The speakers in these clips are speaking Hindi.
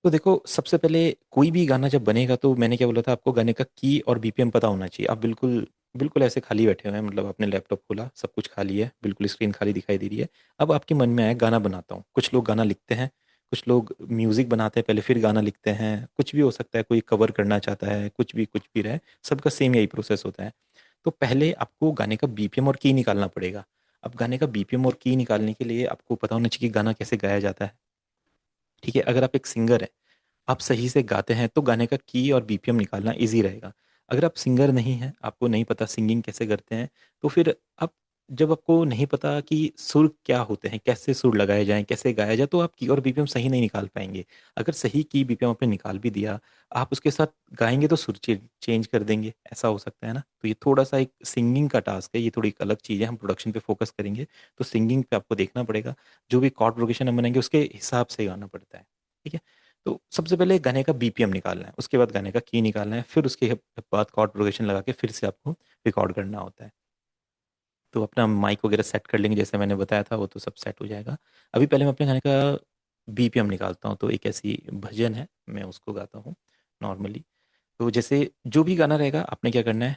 तो देखो, सबसे पहले कोई भी गाना जब बनेगा तो मैंने क्या बोला था आपको, गाने का की और बीपीएम पता होना चाहिए। आप बिल्कुल बिल्कुल ऐसे खाली बैठे हुए हैं, मतलब आपने लैपटॉप खोला, सब कुछ खाली है, बिल्कुल स्क्रीन खाली दिखाई दे रही है। अब आपके मन में आया गाना बनाता हूँ। कुछ लोग गाना लिखते हैं, कुछ लोग म्यूजिक बनाते हैं पहले फिर गाना लिखते हैं, कुछ भी हो सकता है, कोई कवर करना चाहता है, कुछ भी रहे, सबका सेम यही प्रोसेस होता है। तो पहले आपको गाने का बीपीएम और की निकालना पड़ेगा। अब गाने का बीपीएम और की निकालने के लिए आपको पता होना चाहिए कि गाना कैसे गाया जाता है। ठीक है, अगर आप एक सिंगर है, आप सही से गाते हैं तो गाने का की और बीपीएम निकालना इजी रहेगा। अगर आप सिंगर नहीं हैं, आपको नहीं पता सिंगिंग कैसे करते हैं, तो फिर आप, जब आपको नहीं पता कि सुर क्या होते हैं, कैसे सुर लगाए जाएं, कैसे गाया जाए, तो आप की और बीपीएम सही नहीं निकाल पाएंगे। अगर सही की बीपीएम आपने निकाल भी दिया, आप उसके साथ गाएंगे तो सुर चेंज कर देंगे, ऐसा हो सकता है ना। तो ये थोड़ा सा एक सिंगिंग का टास्क है, ये थोड़ी एक अलग चीज़ है, हम प्रोडक्शन पे फोकस करेंगे। तो सिंगिंग पे आपको देखना पड़ेगा, जो भी कॉर्ड प्रोग्रेशन हम बनाएंगे उसके हिसाब से गाना पड़ता है। ठीक है। तो सबसे पहले गाने का बीपीएम निकालना है, उसके बाद गाने का की निकालना है, फिर उसके बाद कॉर्ड प्रोग्रेशन लगा के फिर से आपको रिकॉर्ड करना होता है। तो अपना माइक वगैरह सेट कर लेंगे, जैसे मैंने बताया था, वो तो सब सेट हो जाएगा। अभी पहले मैं अपने गाने का बीपीएम निकालता हूँ। तो एक ऐसी भजन है, मैं उसको गाता हूँ नॉर्मली। तो जैसे जो भी गाना रहेगा, आपने क्या करना है,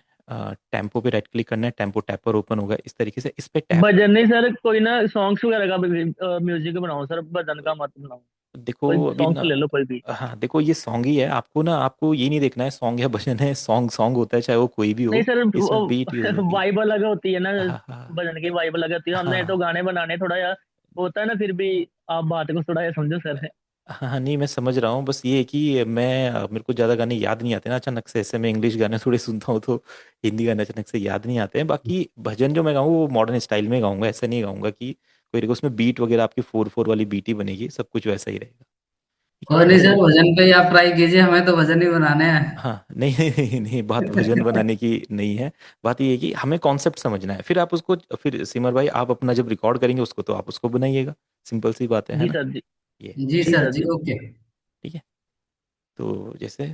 टेम्पो पे राइट क्लिक करना है, टेम्पो टैप पर ओपन होगा, इस तरीके से इस पे टैप भजन करना नहीं है। सर, कोई ना सॉन्ग्स वगैरह का म्यूजिक बनाओ सर, भजन का मत बनाओ। देखो कोई अभी ना, सॉन्ग्स ले लो कोई भी। हाँ देखो, ये सॉन्ग ही है, आपको ना, आपको ये नहीं देखना है सॉन्ग या भजन है, सॉन्ग सॉन्ग होता है, चाहे वो कोई भी नहीं हो। सर, वो इसमें बीट यूज होगी। वाइब अलग होती है ना। हाँ हाँ भजन की वाइब अलग होती है, हमने तो हाँ गाने बनाने थोड़ा या होता है ना, फिर भी आप बात को थोड़ा या समझो सर। हाँ हाँ, नहीं मैं समझ रहा हूँ, बस ये है कि मैं मेरे को ज़्यादा गाने याद नहीं आते ना अचानक से, ऐसे मैं इंग्लिश गाने थोड़े सुनता हूँ तो हिंदी गाने अचानक से याद नहीं आते हैं। बाकी भजन जो मैं गाऊँ वो मॉडर्न स्टाइल में गाऊंगा, ऐसा नहीं गाऊंगा कि कोई रहेगा उसमें बीट वगैरह, आपकी 4/4 वाली बीट ही बनेगी, सब कुछ वैसा ही रहेगा। ठीक है कोई नहीं तो सर, भजन पे ही आप ट्राई कीजिए, हमें तो भजन ही बनाने हैं। हाँ, नहीं नहीं नहीं नहीं, बात भजन बनाने की नहीं है। बात ये है कि हमें कॉन्सेप्ट समझना है, फिर आप उसको, फिर सिमर भाई आप अपना जब रिकॉर्ड करेंगे उसको तो आप उसको बनाइएगा, सिंपल सी बात है जी ना। सर जी। ये जी जी ठीक है। सर सर जी, जी। ओके। ठीक है। तो जैसे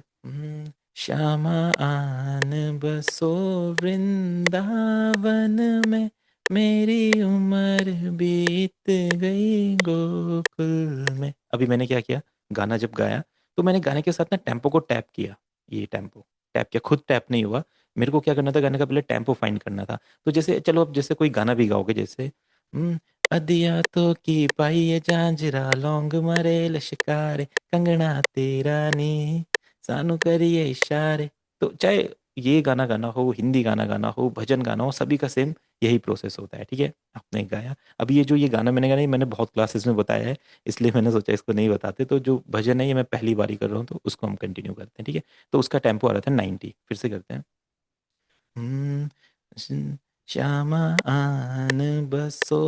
श्यामा आन बसो वृंदावन में, मेरी उम्र बीत गई गोकुल में। अभी मैंने क्या किया, गाना जब गाया तो मैंने गाने के साथ ना टेम्पो को टैप किया। ये टेम्पो टैप किया, खुद टैप नहीं हुआ। मेरे को क्या करना था, गाने का पहले टेम्पो फाइंड करना था। तो जैसे चलो, अब जैसे कोई गाना भी गाओगे, जैसे अदिया तो की पाई झांझरा लौंग मरे लश्कारे, कंगना तेरा नी, सानू करिए इशारे। तो चाहे ये गाना गाना हो, हिंदी गाना गाना हो, भजन गाना हो, सभी का सेम यही प्रोसेस होता है। ठीक है, आपने गाया। अभी ये जो ये गाना मैंने गाया, ये मैंने बहुत क्लासेस में बताया है, इसलिए मैंने सोचा इसको नहीं बताते। तो जो भजन है ये मैं पहली बारी कर रहा हूँ, तो उसको हम कंटिन्यू करते हैं। ठीक है, तो उसका टेम्पो आ रहा था 90, फिर से करते हैं। हम्म, श- श्यामा आन बसो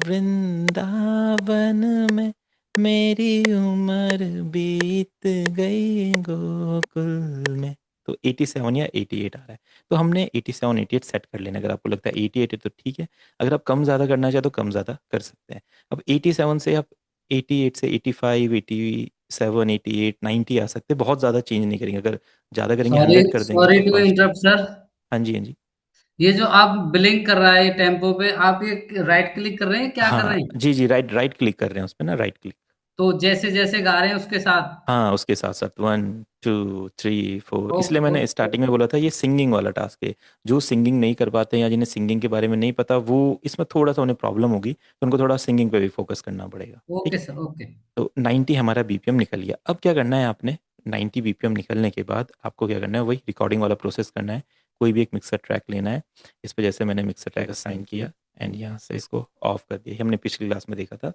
वृंदावन में, मेरी उम्र बीत गई गोकुल में। तो 87 या 88 आ रहा है। तो हमने 87 88 सेट कर लेना, अगर आपको लगता है 88 है तो ठीक है। अगर आप कम ज़्यादा करना चाहे तो कम ज़्यादा कर सकते हैं। अब 87 से आप 88 से 85 87 88 90 आ सकते हैं, बहुत ज़्यादा चेंज नहीं करेंगे। अगर ज़्यादा करेंगे सॉरी, 100 कर देंगे सॉरी तो टू फास्ट है। Interrupt sir. हाँ जी, हाँ जी। ये जो आप ब्लिंक कर रहा है टेम्पो पे, आप ये राइट क्लिक कर रहे हैं, क्या कर हाँ रहे हैं? जी जी, राइट राइट क्लिक कर रहे हैं उस पर ना, राइट क्लिक। तो जैसे जैसे गा रहे हैं उसके साथ। हाँ, उसके साथ साथ 1 2 3 4, इसलिए ओके मैंने ओके। स्टार्टिंग में बोला था ये सिंगिंग वाला टास्क है। जो सिंगिंग नहीं कर पाते या जिन्हें सिंगिंग के बारे में नहीं पता, वो इसमें थोड़ा सा उन्हें प्रॉब्लम होगी, तो उनको थोड़ा सिंगिंग पे भी फोकस करना पड़ेगा। ठीक ओके है। Sir, okay. तो 90 हमारा बीपीएम निकल गया। अब क्या करना है आपने, 90 बीपीएम निकलने के बाद आपको क्या करना है, वही रिकॉर्डिंग वाला प्रोसेस करना है। कोई भी एक मिक्सर ट्रैक लेना है। इस पे जैसे मैंने मिक्सर ट्रैक असाइन किया, एंड यहाँ से इसको ऑफ कर दिया, ये हमने पिछली क्लास में देखा था।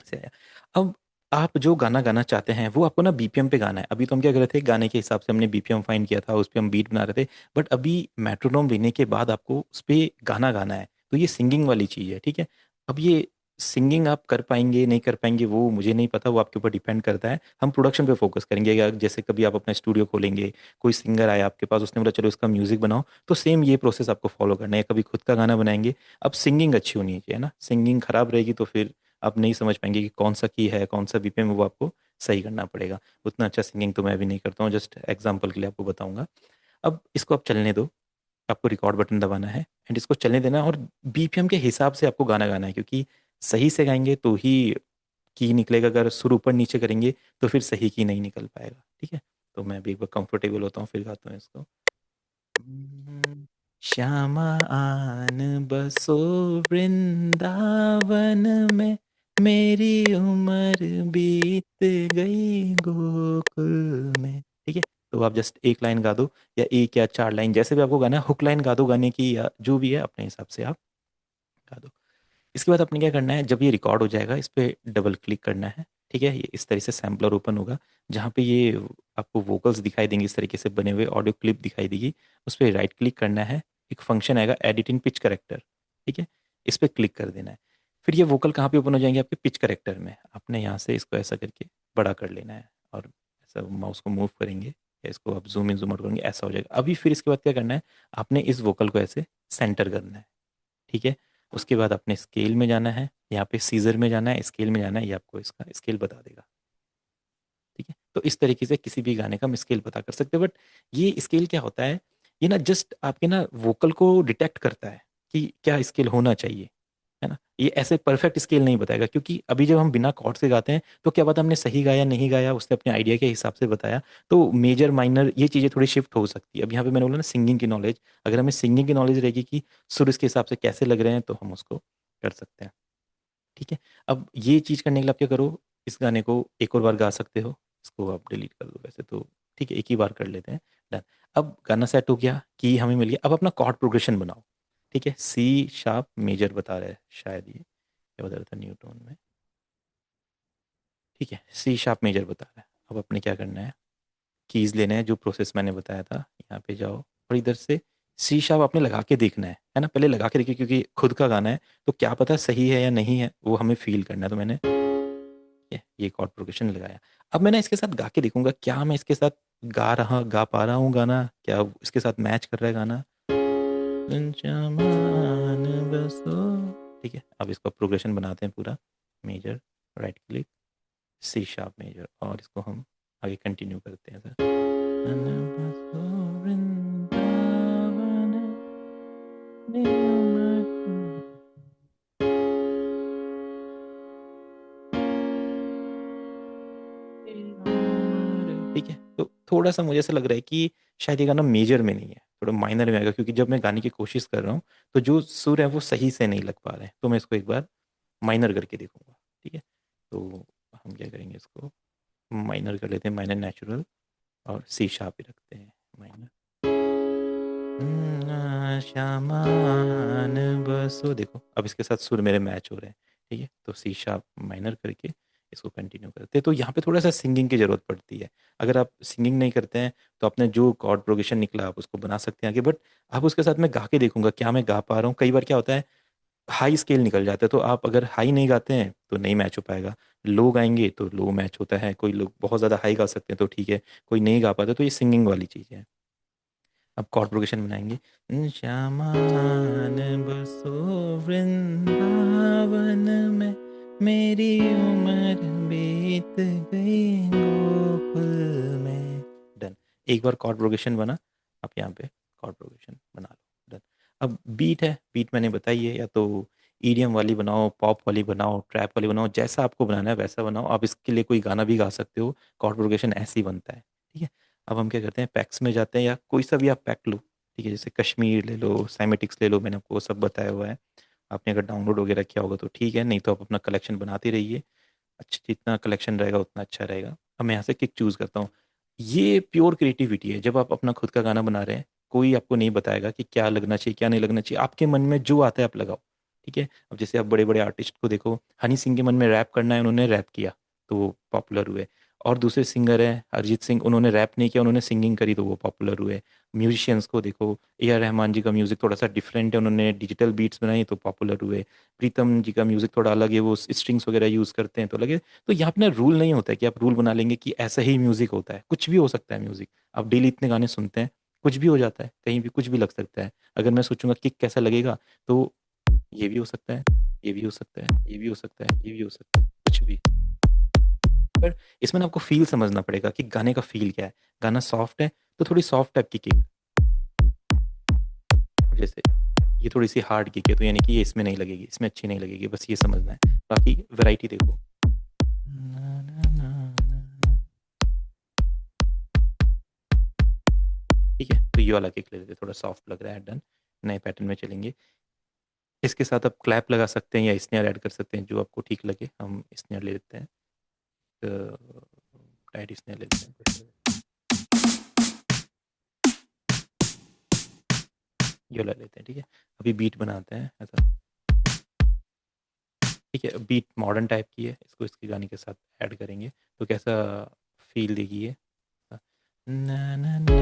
से आया। अब आप जो गाना गाना चाहते हैं वो आपको ना बीपीएम पे गाना है। अभी तो हम क्या कर रहे थे, गाने के हिसाब से हमने बीपीएम फाइंड किया था, उस पे हम बीट बना रहे थे। बट अभी मेट्रोनोम लेने के बाद आपको उस पे गाना गाना है, तो ये सिंगिंग वाली चीज़ है। ठीक है। अब ये सिंगिंग आप कर पाएंगे नहीं कर पाएंगे वो मुझे नहीं पता, वो आपके ऊपर डिपेंड करता है। हम प्रोडक्शन पे फोकस करेंगे, या जैसे कभी आप अपना स्टूडियो खोलेंगे, कोई सिंगर आया आपके पास, उसने बोला चलो इसका म्यूजिक बनाओ, तो सेम ये प्रोसेस आपको फॉलो करना है। कभी खुद का गाना बनाएंगे, अब सिंगिंग अच्छी होनी चाहिए ना, सिंगिंग खराब रहेगी तो फिर आप नहीं समझ पाएंगे कि कौन सा की है, कौन सा बीपीएम है, वो आपको सही करना पड़ेगा। उतना अच्छा सिंगिंग तो मैं भी नहीं करता हूँ, जस्ट एग्जांपल के लिए आपको बताऊंगा। अब इसको आप चलने दो, आपको रिकॉर्ड बटन दबाना है, एंड इसको चलने देना है, और बीपीएम के हिसाब से आपको गाना गाना है, क्योंकि सही से गाएंगे तो ही की निकलेगा, अगर सुर ऊपर नीचे करेंगे तो फिर सही की नहीं निकल पाएगा। ठीक है, तो मैं भी एक बार कंफर्टेबल होता हूँ फिर गाता हूँ इसको। श्यामा आन बसो वृंदावन में, मेरी उम्र बीत गई गोकुल में। ठीक है, तो आप जस्ट एक लाइन गा दो, या एक या चार लाइन, जैसे भी आपको गाना है, हुक लाइन गा दो गाने की, या जो भी है अपने हिसाब से आप गा दो। इसके बाद आपने क्या करना है, जब ये रिकॉर्ड हो जाएगा इस पर डबल क्लिक करना है। ठीक है, ये इस तरह से सैम्पलर ओपन होगा, जहाँ पे ये आपको वोकल्स दिखाई देंगे, इस तरीके से बने हुए ऑडियो क्लिप दिखाई देगी। उस पर राइट क्लिक करना है, एक फंक्शन आएगा एडिट इन पिच करेक्टर। ठीक है, इस पर क्लिक कर देना है। फिर ये वोकल कहाँ पे ओपन हो जाएंगे, आपके पिच करेक्टर में। आपने यहाँ से इसको ऐसा करके बड़ा कर लेना है, और ऐसा माउस को मूव करेंगे, या इसको आप जूम इन जूम आउट करेंगे, ऐसा हो जाएगा। अभी फिर इसके बाद क्या करना है, आपने इस वोकल को ऐसे सेंटर करना है। ठीक है, उसके बाद अपने स्केल में जाना है, यहाँ पे सीजर में जाना है, स्केल में जाना है, ये आपको इसका स्केल बता देगा। ठीक है, तो इस तरीके से किसी भी गाने का हम स्केल पता कर सकते हैं। बट ये स्केल क्या होता है, ये ना जस्ट आपके ना वोकल को डिटेक्ट करता है कि क्या स्केल होना चाहिए, है ना। ये ऐसे परफेक्ट स्केल नहीं बताएगा, क्योंकि अभी जब हम बिना कॉर्ड से गाते हैं तो क्या पता हमने सही गाया नहीं गाया, उसने अपने आइडिया के हिसाब से बताया। तो मेजर माइनर ये चीज़ें थोड़ी शिफ्ट हो सकती है। अब यहाँ पे मैंने बोला ना सिंगिंग की नॉलेज, अगर हमें सिंगिंग की नॉलेज रहेगी कि सुर इसके हिसाब से कैसे लग रहे हैं, तो हम उसको कर सकते हैं। ठीक है, अब ये चीज़ करने के लिए आप क्या करो, इस गाने को एक और बार गा सकते हो, इसको आप डिलीट कर दो वैसे तो। ठीक है, एक ही बार कर लेते हैं, डन। अब गाना सेट हो गया, की हमें मिल गया। अब अपना कॉर्ड प्रोग्रेशन बनाओ। ठीक है, सी शार्प मेजर बता रहा है शायद, ये क्या बता रहा था न्यू टोन में। ठीक है, सी शार्प मेजर बता रहा है। अब अपने क्या करना है, कीज लेना है, जो प्रोसेस मैंने बताया था, यहाँ पे जाओ और इधर से सी शार्प आपने लगा के देखना है ना। पहले लगा के देखिए, क्योंकि खुद का गाना है तो क्या पता सही है या नहीं है, वो हमें फील करना है। तो मैंने ये कॉर्ड प्रोग्रेशन लगाया। अब मैं ना इसके साथ गा के देखूंगा, क्या मैं इसके साथ गा पा रहा हूँ गाना, क्या इसके साथ मैच कर रहा है गाना। जमान बसो। ठीक है, अब इसका प्रोग्रेशन बनाते हैं पूरा। Major, right click, C sharp major, और इसको हम आगे कंटिन्यू करते हैं सर। बसो वृंदावन में। ठीक है, तो थोड़ा सा मुझे ऐसा लग रहा है कि शायद ये गाना मेजर में नहीं है, थोड़ा माइनर में आएगा, क्योंकि जब मैं गाने की कोशिश कर रहा हूँ तो जो सुर है वो सही से नहीं लग पा रहे हैं। तो मैं इसको एक बार माइनर करके देखूंगा। ठीक है, तो हम क्या करेंगे, इसको माइनर कर लेते हैं, माइनर नेचुरल, और सी शार्प ही रखते हैं माइनर। श्यामान बसो, देखो अब इसके साथ सुर मेरे मैच हो रहे हैं। ठीक है, तो सी शार्प माइनर करके इसको कंटिन्यू करते हैं। तो यहाँ पे थोड़ा सा सिंगिंग की जरूरत पड़ती है। अगर आप सिंगिंग नहीं करते हैं तो आपने जो कॉर्ड प्रोग्रेशन निकला आप उसको बना सकते हैं आगे, बट आप उसके साथ मैं गा के देखूंगा क्या मैं गा पा रहा हूँ। कई बार क्या होता है, हाई स्केल निकल जाता है, तो आप अगर हाई नहीं गाते हैं तो नहीं मैच हो पाएगा, लो गाएंगे तो लो मैच होता है। कोई लोग बहुत ज़्यादा हाई गा सकते हैं तो ठीक है, कोई नहीं गा पाते, तो ये सिंगिंग वाली चीज़ है। अब कॉर्ड प्रोग्रेशन बनाएंगे, श्यामान बसो वृंदावन में, मेरी उम्र बीत गई गोकुल में। डन, एक बार कॉर्ड प्रोग्रेशन बना, आप यहाँ पे कॉर्ड प्रोग्रेशन बना लो। डन, अब बीट है, बीट मैंने बताई है, या तो ईडीएम वाली बनाओ, पॉप वाली बनाओ, ट्रैप वाली बनाओ, जैसा आपको बनाना है वैसा बनाओ। आप इसके लिए कोई गाना भी गा सकते हो, कॉर्ड प्रोग्रेशन ऐसे ही बनता है। ठीक है, अब हम क्या करते हैं, पैक्स में जाते हैं, या कोई सा भी आप पैक लो। ठीक है, जैसे कश्मीर ले लो, साइमेटिक्स ले लो, मैंने आपको वो सब बताया हुआ है। आपने अगर डाउनलोड वगैरह किया होगा तो ठीक है, नहीं तो आप अपना कलेक्शन बनाते रहिए। अच्छा, जितना कलेक्शन रहेगा उतना अच्छा रहेगा। अब मैं यहाँ से किक चूज़ करता हूँ। ये प्योर क्रिएटिविटी है, जब आप अपना खुद का गाना बना रहे हैं, कोई आपको नहीं बताएगा कि क्या लगना चाहिए क्या नहीं लगना चाहिए, आपके मन में जो आता है आप लगाओ। ठीक है, अब जैसे आप बड़े बड़े आर्टिस्ट को देखो, हनी सिंह के मन में रैप करना है, उन्होंने रैप किया तो वो पॉपुलर हुए। और दूसरे सिंगर हैं अरिजीत सिंह, उन्होंने रैप नहीं किया, उन्होंने सिंगिंग करी तो वो पॉपुलर हुए। म्यूजिशियंस को देखो, ए आर रहमान जी का म्यूजिक थोड़ा सा डिफरेंट है, उन्होंने डिजिटल बीट्स बनाई तो पॉपुलर हुए। प्रीतम जी का म्यूजिक थोड़ा अलग है, वो स्ट्रिंग्स वगैरह यूज करते हैं तो लगे। तो यहाँ पे ना रूल नहीं होता है कि आप रूल बना लेंगे कि ऐसा ही म्यूजिक होता है, कुछ भी हो सकता है म्यूजिक। आप डेली इतने गाने सुनते हैं, कुछ भी हो जाता है, कहीं भी कुछ भी लग सकता है। अगर मैं सोचूंगा किक कैसा लगेगा, तो ये भी हो सकता है, ये भी हो सकता है, ये भी हो सकता है, ये भी हो सकता है, कुछ भी। पर इसमें ना आपको फील समझना पड़ेगा कि गाने का फील क्या है। गाना सॉफ्ट है तो थोड़ी सॉफ्ट टाइप की किक, जैसे ये थोड़ी सी हार्ड किक है तो यानी कि ये इसमें नहीं लगेगी, इसमें अच्छी नहीं लगेगी, बस ये समझना है। बाकी वैरायटी देखो। ना, ना, ना, ना। ठीक है, तो ये वाला किक ले लेते हैं, थोड़ा सॉफ्ट लग रहा है, डन। नए पैटर्न में चलेंगे। इसके साथ आप क्लैप लगा सकते हैं या स्नेयर ऐड कर सकते हैं, जो आपको ठीक लगे। हम स्नेयर ले लेते हैं, टाइट स्नेयर लेते हैं, ये वाला लेते हैं। ठीक है, अभी बीट बनाते हैं ऐसा। ठीक है, बीट मॉडर्न टाइप की है, इसको इसके गाने के साथ ऐड करेंगे तो कैसा फील देगी ये। ना ना ना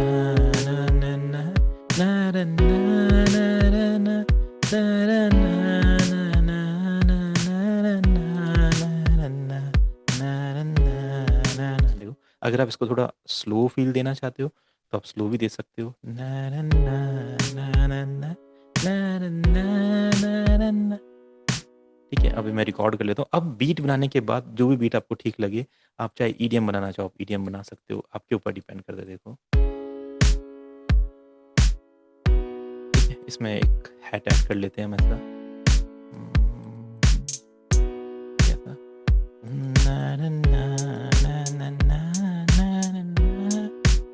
ना ना ना ना ना ना ना ना ना ना देखो, अगर आप इसको थोड़ा स्लो फील देना चाहते हो तो आप स्लो भी दे सकते हो। ना ना ना ना ना ना ना ना ना ना। ठीक है, अभी मैं रिकॉर्ड कर लेता हूँ। अब बीट बनाने के बाद जो भी बीट आपको ठीक लगे, आप चाहे ईडीएम बनाना चाहो आप ईडीएम बना सकते हो, आपके ऊपर डिपेंड करता है। देखो, ठीक है, इसमें एक हैट ऐड कर लेते हैं हम ऐसा। ऐसा ना ना ना ना ना ना ना ना ना।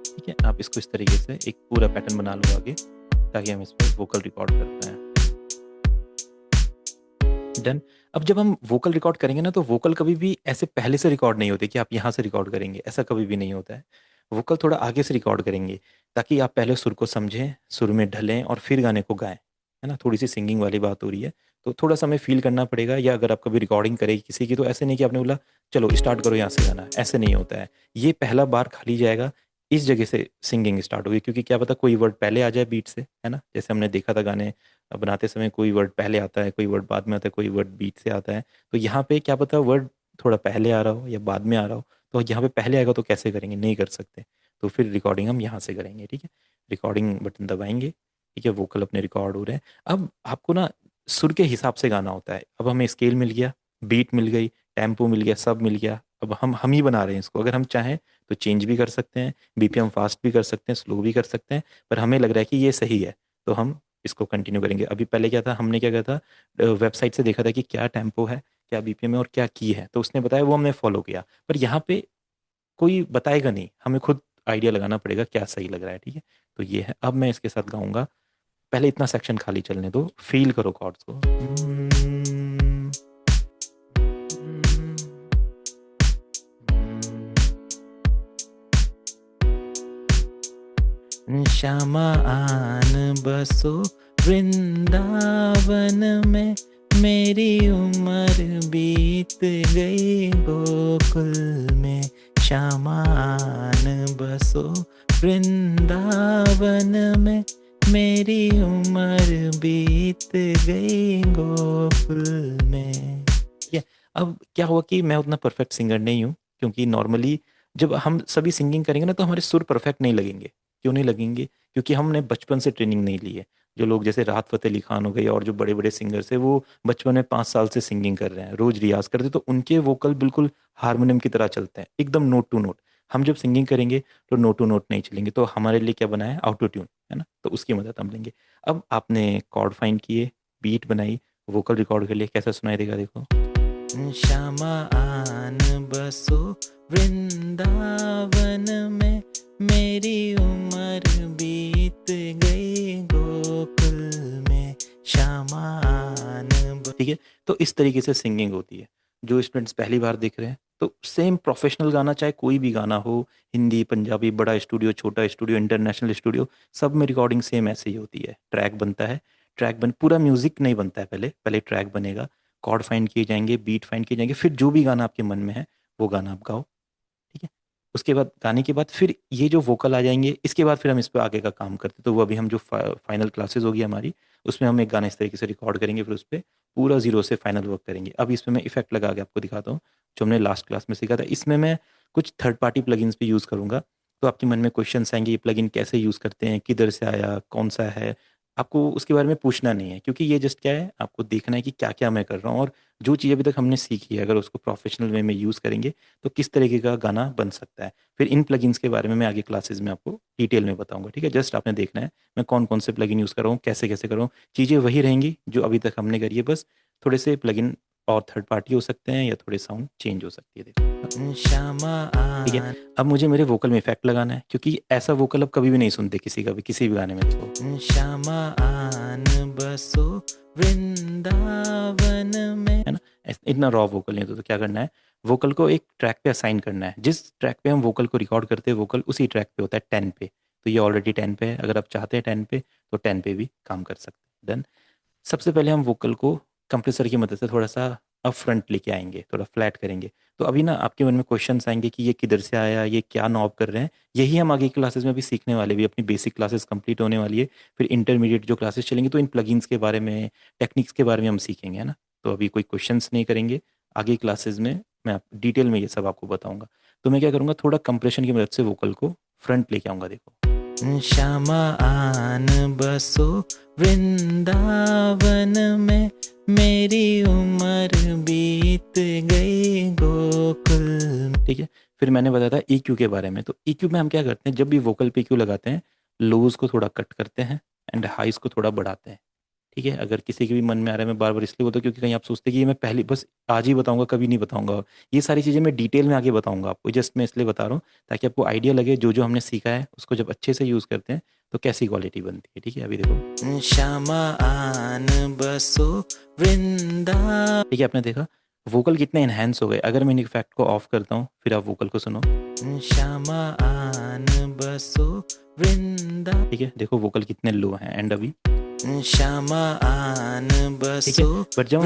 ठीक है, आप इसको इस तरीके से एक पूरा पैटर्न बना लो आगे, ताकि हम इस पर वोकल रिकॉर्ड कर पाएँ। डन। अब जब हम वोकल रिकॉर्ड करेंगे ना, तो वोकल कभी भी ऐसे पहले से रिकॉर्ड नहीं होते कि आप यहाँ से रिकॉर्ड करेंगे, ऐसा कभी भी नहीं होता है। वोकल थोड़ा आगे से रिकॉर्ड करेंगे, ताकि आप पहले सुर को समझें, सुर में ढलें और फिर गाने को गाएं। है ना, थोड़ी सी सिंगिंग वाली बात हो रही है, तो थोड़ा सा हमें फील करना पड़ेगा। या अगर आप कभी रिकॉर्डिंग करेगी किसी की, तो ऐसे नहीं कि आपने बोला चलो स्टार्ट करो यहाँ से गाना, ऐसे नहीं होता है। ये पहला बार खाली जाएगा, इस जगह से सिंगिंग स्टार्ट होगी, क्योंकि क्या पता कोई वर्ड पहले आ जाए बीट से, है ना। जैसे हमने देखा था गाने बनाते समय, कोई वर्ड पहले आता है, कोई वर्ड बाद में आता है, कोई वर्ड बीट से आता है। तो यहाँ पे क्या पता वर्ड थोड़ा पहले आ रहा हो या बाद में आ रहा हो, तो यहाँ पे पहले आएगा तो कैसे करेंगे, नहीं कर सकते। तो फिर रिकॉर्डिंग हम यहाँ से करेंगे। ठीक है, रिकॉर्डिंग बटन दबाएंगे। ठीक है, वोकल अपने रिकॉर्ड हो रहे हैं। अब आपको ना सुर के हिसाब से गाना होता है। अब हमें स्केल मिल गया, बीट मिल गई, टेम्पो मिल गया, सब मिल गया। अब हम ही बना रहे हैं इसको। अगर हम चाहें तो चेंज भी कर सकते हैं, बीपीएम फास्ट भी कर सकते हैं, स्लो भी कर सकते हैं, पर हमें लग रहा है कि ये सही है, तो हम इसको कंटिन्यू करेंगे। अभी पहले क्या था, हमने क्या किया था, वेबसाइट से देखा था कि क्या टेम्पो है, क्या बीपीएम है और क्या की है, तो उसने बताया, वो हमने फॉलो किया। पर यहाँ पे कोई बताएगा नहीं, हमें खुद आइडिया लगाना पड़ेगा क्या सही लग रहा है। ठीक है, तो ये है। अब मैं इसके साथ गाऊंगा, पहले इतना सेक्शन खाली चलने दो, फील करो कॉर्ड्स को। श्यामा आन बसो वृंदावन में, मेरी उम्र बीत गई गोकुल में। श्यामा आन बसो वृंदावन में, मेरी उम्र बीत गई गोकुल में। ठीक है, अब क्या हुआ कि मैं उतना परफेक्ट सिंगर नहीं हूँ, क्योंकि नॉर्मली जब हम सभी सिंगिंग करेंगे ना, तो हमारे सुर परफेक्ट नहीं लगेंगे। क्यों नहीं लगेंगे? क्योंकि हमने बचपन से ट्रेनिंग नहीं ली है। जो लोग जैसे राहत फ़तेह अली खान हो गए और जो बड़े बड़े सिंगर्स है, वो बचपन में 5 साल से सिंगिंग कर रहे हैं, रोज रियाज करते, तो उनके वोकल बिल्कुल हारमोनियम की तरह चलते हैं, एकदम नोट टू नोट। हम जब सिंगिंग करेंगे तो नोट टू नोट नहीं चलेंगे, तो हमारे लिए क्या बना है, ऑटो ट्यून, है ना, तो उसकी मदद हम लेंगे। अब आपने कॉर्ड फाइंड किए, बीट बनाई, वोकल रिकॉर्ड कर लिए, कैसा सुनाई देगा देखो। श्यामा आन बसो वृंदावन में, मेरी उम्र बीत गई गोकुल में। श्यामा आन ठीक है, तो इस तरीके से सिंगिंग होती है। जो स्टूडेंट्स पहली बार देख रहे हैं, तो सेम प्रोफेशनल गाना, चाहे कोई भी गाना हो, हिंदी पंजाबी, बड़ा स्टूडियो छोटा स्टूडियो इंटरनेशनल स्टूडियो, सब में रिकॉर्डिंग सेम ऐसे ही होती है। ट्रैक बनता है, ट्रैक बन पूरा म्यूजिक नहीं बनता है, पहले पहले ट्रैक बनेगा, कॉर्ड फाइंड किए जाएंगे, बीट फाइंड किए जाएंगे, फिर जो भी गाना आपके मन में है वो गाना आप गाओ। ठीक है, उसके बाद गाने के बाद फिर ये जो वोकल आ जाएंगे, इसके बाद फिर हम इस पर आगे का काम करते हैं। तो वो अभी हम जो फाइनल क्लासेस होगी हमारी, उसमें हम एक गाना इस तरीके से रिकॉर्ड करेंगे, फिर उस पर पूरा जीरो से फाइनल वर्क करेंगे। अब इसमें मैं इफेक्ट लगा के आपको दिखाता हूँ, जो हमने लास्ट क्लास में सीखा था। इसमें मैं कुछ थर्ड पार्टी प्लगइन्स भी यूज़ करूंगा। तो आपके मन में क्वेश्चन आएंगे, ये प्लगइन कैसे यूज़ करते हैं, किधर से आया, कौन सा है, आपको उसके बारे में पूछना नहीं है, क्योंकि ये जस्ट क्या है, आपको देखना है कि क्या क्या मैं कर रहा हूँ, और जो चीज़ अभी तक हमने सीखी है, अगर उसको प्रोफेशनल वे में यूज़ करेंगे तो किस तरीके का गाना बन सकता है। फिर इन प्लगइन्स के बारे में मैं आगे क्लासेस में आपको डिटेल में बताऊंगा। ठीक है, जस्ट आपने देखना है मैं कौन कौन से प्लगइन यूज़ कर रहा हूँ, कैसे कैसे कर रहा हूँ। चीज़ें वही रहेंगी जो अभी तक हमने करी है, बस थोड़े से प्लगइन और थर्ड पार्टी हो सकते हैं या थोड़े साउंड चेंज हो सकती है। देखो श्यामा, ठीक है। अब मुझे मेरे वोकल में इफेक्ट लगाना है, क्योंकि ऐसा वोकल अब कभी भी नहीं सुनते किसी का भी, किसी भी गाने में। देखो श्यामा आन बसो वृंदावन में, है ना। इतना रॉ वोकल नहीं होता, तो क्या करना है, वोकल को एक ट्रैक पे असाइन करना है। जिस ट्रैक पे हम वोकल को रिकॉर्ड करते हैं, वोकल उसी ट्रैक पे होता है 10 पे। तो ये ऑलरेडी 10 पे है, अगर आप चाहते हैं 10 पे तो 10 पे भी काम कर सकते हैं। डन। सबसे पहले हम वोकल को कंप्रेसर की मदद से थोड़ा सा अप फ्रंट लेके आएंगे, थोड़ा फ्लैट करेंगे। तो अभी ना आपके मन में क्वेश्चंस आएंगे कि ये किधर से आया, ये क्या नॉब कर रहे हैं। यही हम आगे क्लासेस में भी सीखने वाले, भी अपनी बेसिक क्लासेस कंप्लीट होने वाली है, फिर इंटरमीडिएट जो क्लासेस चलेंगी तो इन प्लगइन्स के बारे में, टेक्निक्स के बारे में हम सीखेंगे, है ना। तो अभी कोई क्वेश्चंस नहीं करेंगे, आगे क्लासेस में मैं आप डिटेल में ये सब आपको बताऊंगा। तो मैं क्या करूँगा, थोड़ा कंप्रेशन की मदद से वोकल को फ्रंट लेके आऊँगा। देखो श्यामा आन बसो वृंदावन में, मेरी उम्र बीत गई गोकुल में। ठीक है। फिर मैंने बताया था EQ के बारे में। तो EQ में हम क्या करते हैं, जब भी वोकल पे EQ लगाते हैं, लोज को थोड़ा कट करते हैं एंड हाइज को थोड़ा बढ़ाते हैं। ठीक है। अगर किसी के भी मन में आ रहा है, मैं बार बार इसलिए बोलता हूँ क्योंकि कहीं आप सोचते हैं कि ये मैं पहले बस आज ही बताऊंगा, कभी नहीं बताऊंगा। ये सारी चीज़ें मैं डिटेल में आगे बताऊंगा आपको, जस्ट मैं इसलिए बता रहा हूँ ताकि आपको आइडिया लगे, जो जो हमने सीखा है उसको जब अच्छे से यूज़ करते हैं तो कैसी क्वालिटी बनती है। ठीक है। अभी देखो श्यामा आन बसो वृंदा, ठीक है। आपने देखा वोकल कितने एनहेंस हो गए। अगर मैं इफेक्ट को ऑफ करता हूँ, फिर आप वोकल को सुनो, श्यामा आन बसो वृंदा, ठीक है। देखो वोकल कितने लो हैं। एंड अभी श्यामा आन बसो, बट जब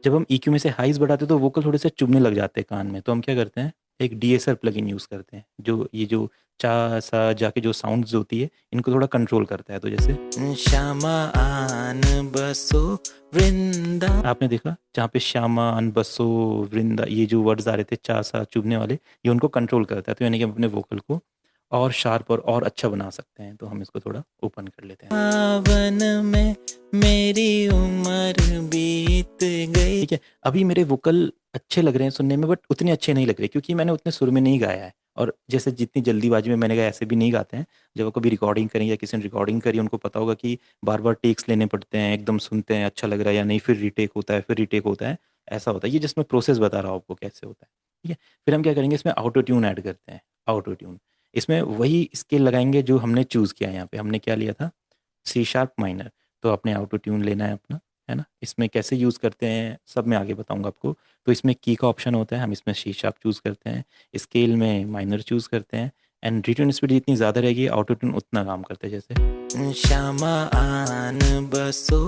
हम EQ में से हाइज बढ़ाते हैं तो वोकल थोड़े से चुभने लग जाते हैं कान में। तो हम क्या करते हैं, एक DSR प्लगइन यूज़ करते हैं, जो ये जो चा सा जाके जो साउंड्स होती है इनको थोड़ा कंट्रोल करता है। तो जैसे श्यामा आन बसो वृंदा, आपने देखा जहाँ पे श्यामा आन बसो वृंदा, ये जो वर्ड्स आ रहे थे चा सा चुभने वाले, ये उनको कंट्रोल करता है। तो यानी कि हम अपने वोकल को और शार्प और अच्छा बना सकते हैं। तो हम इसको थोड़ा ओपन कर लेते हैं। सावन में मेरी उम्र बीत गई, ठीक है। अभी मेरे वोकल अच्छे लग रहे हैं सुनने में, बट उतने अच्छे नहीं लग रहे क्योंकि मैंने उतने सुर में नहीं गाया है। और जैसे जितनी जल्दीबाजी में मैंने गाया ऐसे भी नहीं गाते हैं। जब कभी रिकॉर्डिंग करें या किसी ने रिकॉर्डिंग करी, उनको पता होगा कि बार बार टेक्स लेने पड़ते हैं, एकदम सुनते हैं अच्छा लग रहा है या नहीं, फिर रीटेक होता है, फिर रीटेक होता है, ऐसा होता है। ये जिसमें प्रोसेस बता रहा हूँ आपको कैसे होता है। ठीक है। फिर हम क्या करेंगे, इसमें ऑटो ट्यून ऐड करते हैं। ऑटो ट्यून, इसमें वही स्केल लगाएंगे जो हमने चूज़ किया है। यहाँ पे हमने क्या लिया था, C# माइनर। तो अपने ऑटो ट्यून लेना है अपना, है ना। इसमें कैसे यूज़ करते हैं सब मैं आगे बताऊंगा आपको। तो इसमें की का ऑप्शन होता है, हम इसमें C# चूज़ करते हैं, स्केल में माइनर चूज़ करते हैं, एंड रिटर्न स्पीड जितनी ज़्यादा रहेगी ऑटो ट्यून उतना काम करते हैं। जैसे श्यामा आन बसो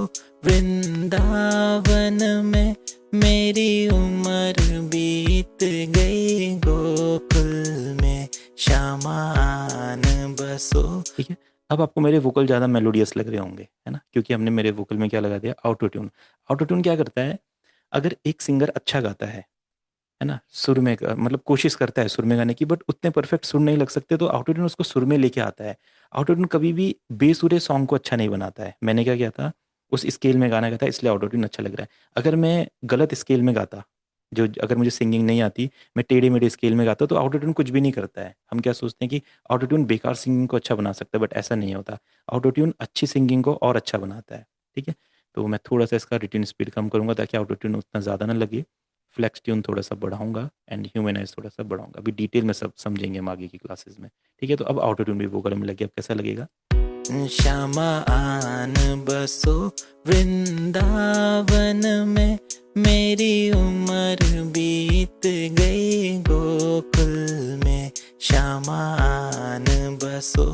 वृंदावन में, मेरी उम्र बीत गई गोकुल में, श्यामा आन बसो, ठीक है। अब आपको मेरे वोकल ज़्यादा मेलोडियस लग रहे होंगे, है ना, क्योंकि हमने मेरे वोकल में क्या लगा दिया, ऑटो ट्यून। ऑटो ट्यून क्या करता है, अगर एक सिंगर अच्छा गाता है ना, सुर में मतलब कोशिश करता है सुर में गाने की, बट उतने परफेक्ट सुर नहीं लग सकते, तो ऑटो ट्यून उसको सुर में लेके आता है। ऑटो ट्यून कभी भी बेसुरे सॉन्ग को अच्छा नहीं बनाता है। मैंने क्या किया था, उस स्केल में गाना गाता, इसलिए ऑटो ट्यून अच्छा लग रहा है। अगर मैं गलत स्केल में गाता, जो अगर मुझे सिंगिंग नहीं आती, मैं टेढ़े मेढ़े स्केल में गाता, तो ऑटो ट्यून कुछ भी नहीं करता है। हम क्या सोचते हैं कि ऑटो ट्यून बेकार सिंगिंग को अच्छा बना सकता है, बट ऐसा नहीं होता। ऑटो ट्यून अच्छी सिंगिंग को और अच्छा बनाता है। ठीक है। तो मैं थोड़ा सा इसका रिटर्न स्पीड कम करूंगा ताकि ऑटो ट्यून उतना ज़्यादा ना लगे। फ्लेक्स ट्यून थोड़ा सा बढ़ाऊंगा एंड ह्यूमनाइज थोड़ा सा बढ़ाऊंगा। अभी डिटेल में सब समझेंगे हम आगे की क्लासेस में। ठीक है। तो अब ऑटो ट्यून भी वोकल में लग गया, अब कैसा लगेगा, श्यामा आन बसो वृंदावन में, मेरी उम्र बीत गई गोकुल में, श्यामा आन बसो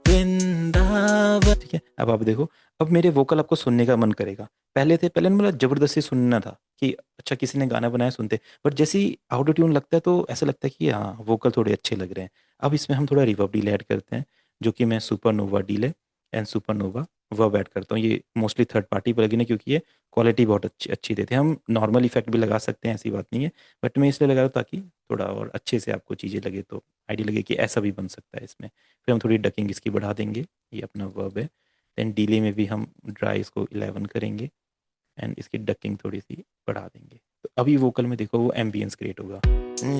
वृंदावन। ठीक है। अब आप देखो, अब मेरे वोकल आपको सुनने का मन करेगा। पहले मतलब जबरदस्ती सुनना था कि अच्छा किसी ने गाना बनाया सुनते, बट जैसे ही ऑटो ट्यून लगता है तो ऐसा लगता है कि हाँ वोकल थोड़े अच्छे लग रहे हैं। अब इसमें हम थोड़ा रिवर्ब डिले ऐड करते हैं, जो कि मैं supernova delay and supernova verb add करता हूँ। ये मोस्टली थर्ड पार्टी प्लगइन है क्योंकि ये क्वालिटी बहुत अच्छी देते हैं। हम नॉर्मल इफेक्ट भी लगा सकते हैं, ऐसी बात नहीं है, बट मैं इसलिए लगा रहा हूँ ताकि थोड़ा और अच्छे से आपको चीज़ें लगे, तो आइडिया लगे कि ऐसा भी बन सकता है इसमें। फिर हम थोड़ी डकिंग इसकी बढ़ा देंगे, ये अपना वर्ब है। देन डिले में भी हम ड्राई इसको 11 करेंगे एंड इसकी डकिंग थोड़ी सी बढ़ा देंगे। तो अभी वोकल में देखो वो एम्बियंस क्रिएट होगा,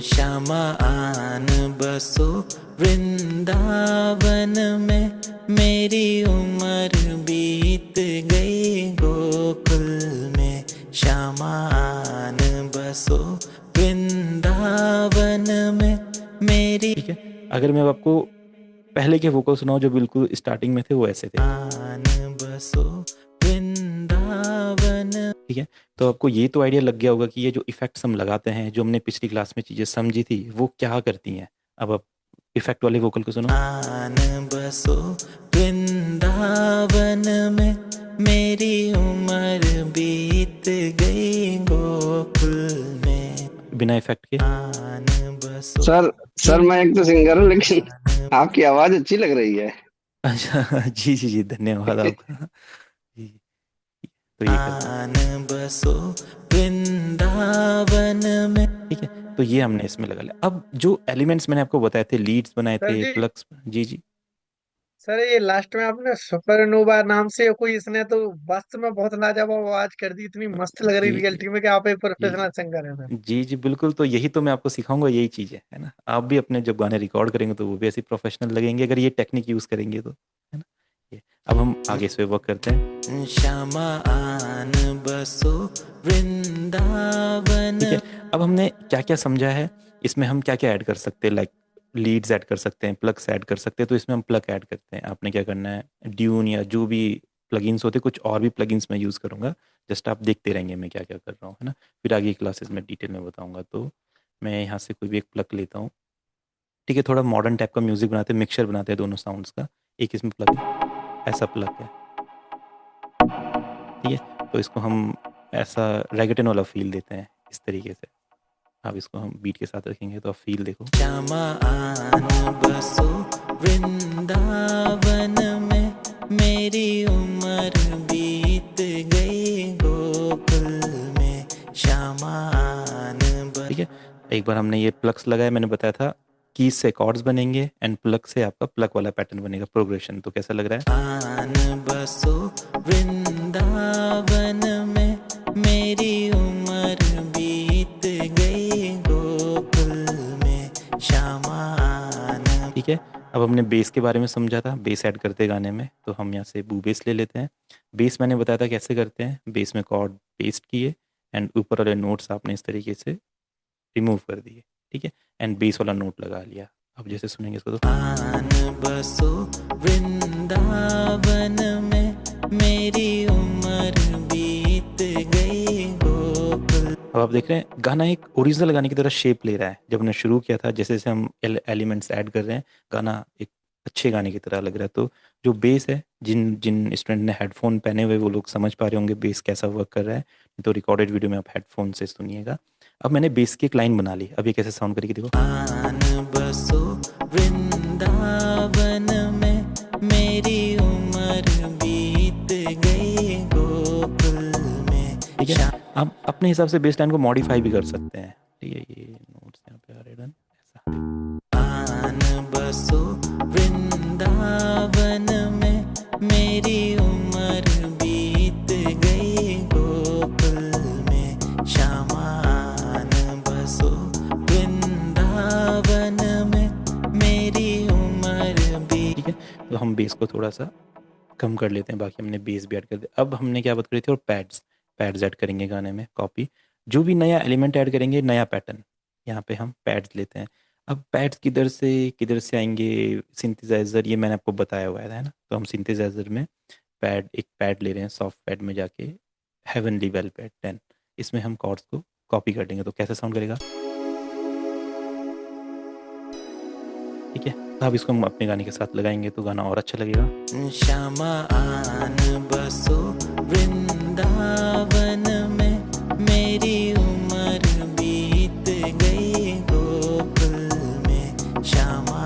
श्यामा आन बसो वृंदावन में, मेरी उम्र बीत गई गोकुल में, श्यामान बसो वृंदावन में मेरी। ठीक है, अगर मैं आपको पहले के वोकल सुनाऊं जो बिल्कुल स्टार्टिंग में थे वो ऐसे थे। बसो वृंदावन। ठीक है, तो आपको ये तो आइडिया लग गया होगा कि ये जो इफेक्ट्स हम लगाते हैं, जो हमने पिछली क्लास में चीजें समझी थी, वो क्या करती हैं। अब आप इफेक्ट वाले वोकल को सुनो। बसो वृंदावन में मेरी उम्र बीत गई गोकुल में, बिना इफेक्ट के। सर मैं एक तो सिंगर हूँ, लेकिन आपकी आवाज अच्छी लग रही है। अच्छा जी जी जी, धन्यवाद आपका जी। तो ये बसो वृंदावन में। ठीक है, तो ये हमने इसमें लगा लिया। अब जो एलिमेंट्स मैंने आपको बताए थे, लीड्स बनाए सर थे, जी प्लग्स। जी जी सर, ये लास्ट में आपने सुपरनोवा नाम से कोई, इसने तो वास्तव में बहुत लाजवाब आवाज कर दी, इतनी मस्त लग रही जी रियलिटी में कि आप एक जी प्रोफेशनल सिंगर हैं सर। जी जी बिल्कुल, तो यही तो मैं आपको सिखाऊंगा, यही चीज़ है ना। आप भी अपने जब गाने रिकॉर्ड करेंगे तो वो भी ऐसे प्रोफेशनल लगेंगे अगर ये टेक्निक यूज़ करेंगे तो, है ना। ये अब हम आगे इस पे वर्क करते हैं। श्यामा आन बसो वृंदावन। ठीक है, अब हमने क्या क्या समझा है, इसमें हम क्या क्या ऐड कर सकते हैं, लाइक लीड्स ऐड कर सकते हैं, प्लग्स ऐड कर सकते हैं। तो इसमें हम प्लग ऐड करते हैं। आपने क्या करना है, ड्यून या जो भी प्लगइन्स होते हैं, कुछ और भी प्लगइन्स मैं यूज़ करूँगा, जस्ट आप देखते रहेंगे मैं क्या क्या कर रहा हूँ, है ना। फिर आगे क्लासेस में डिटेल में बताऊँगा। तो मैं यहाँ से कोई भी एक प्लग लेता हूँ। ठीक है, थोड़ा मॉडर्न टाइप का म्यूज़िक बनाते हैं, मिक्सचर बनाते हैं दोनों साउंड्स का। एक इसमें प्लग है, ऐसा प्लग है। ठीक है, तो इसको हम ऐसा रेगेटन वाला फील देते हैं इस तरीके से। अब इसको हम बीट के साथ रखेंगे तो आप फील देखो। श्यामा आन बसो वृंदावन में मेरी उम्र बीत गई गोकुल में, श्यामा आन बस। ठीक है, एक बार हमने ये प्लग्स लगाया, मैंने बताया था कीज से कॉर्ड्स बनेंगे एंड प्लग से आपका प्लग वाला पैटर्न बनेगा, प्रोग्रेशन। तो कैसा लग रहा है। आन बसो वृंदावन में मेरी उम्र बीत गई गोकुल में, श्यामा आन। ठीक है, अब हमने बेस के बारे में समझा था, बेस ऐड करते हैं गाने में। तो हम यहाँ से बू बेस ले लेते हैं। बेस मैंने बताया था कैसे करते हैं, बेस में कॉर्ड पेस्ट किए एंड ऊपर वाले नोट्स आपने इस तरीके से रिमूव कर दिए। ठीक है, एंड बेस वाला नोट लगा लिया। अब जैसे सुनेंगे इसको तो आन बसो वृंदावन में मेरी उम्र बीत गई गोकुल। अब आप देख रहे हैं गाना एक ओरिजिनल गाने की तरह शेप ले रहा है। जब हमने शुरू किया था, जैसे जैसे हम एलिमेंट्स ऐड कर रहे हैं, गाना एक अच्छे गाने की तरह लग रहा है। तो जो बेस है, जिन जिन स्टूडेंट ने हेडफोन पहने हुए वो लोग समझ पा रहे होंगे बेस कैसा वर्क कर रहा है। तो रिकॉर्डेड वीडियो में आप हेडफोन से सुनिएगा। अब मैंने बेस की एक लाइन बना ली। अब ये कैसे साउंड करेगी देखो। आन बसो वृंदावन में मेरी उम्र बीत गई गोकुल में। ठीक है, आप अपने हिसाब से बेस लाइन को मॉडिफाई भी कर सकते हैं। ठीक है, ये नोट्स यहाँ पे आ रहे हैं ऐसा। आन बसो वृंदावन में मेरी उम्र बीत गई गोकुल में, श्यामा आन बसो वृंदावन में मेरी उम्र भी। ठीक है, तो हम बेस को थोड़ा सा कम कर लेते हैं, बाकी हमने बेस भी ऐड कर दिया। अब हमने क्या बात करी थी, और पैड्स ऐड करेंगे गाने में। कॉपी, जो भी नया एलिमेंट ऐड करेंगे, नया पैटर्न, यहाँ पे हम पैड्स लेते हैं। अब पैड्स किधर से आएंगे, सिंथेसाइजर, ये मैंने आपको बताया हुआ है ना। तो हम सिंथेसाइजर में एक पैड ले रहे हैं, सॉफ्ट पैड में जाके हेवनली वेल पैड 10, इसमें हम कॉर्ड्स को कॉपी कर देंगे। तो कैसा साउंड करेगा। ठीक है, अब इसको हम अपने गाने के साथ लगाएंगे तो गाना और अच्छा लगेगा। श्यामा आन बसो वृंदावन में मेरी उम्र बीत गई गोकुल में, श्यामा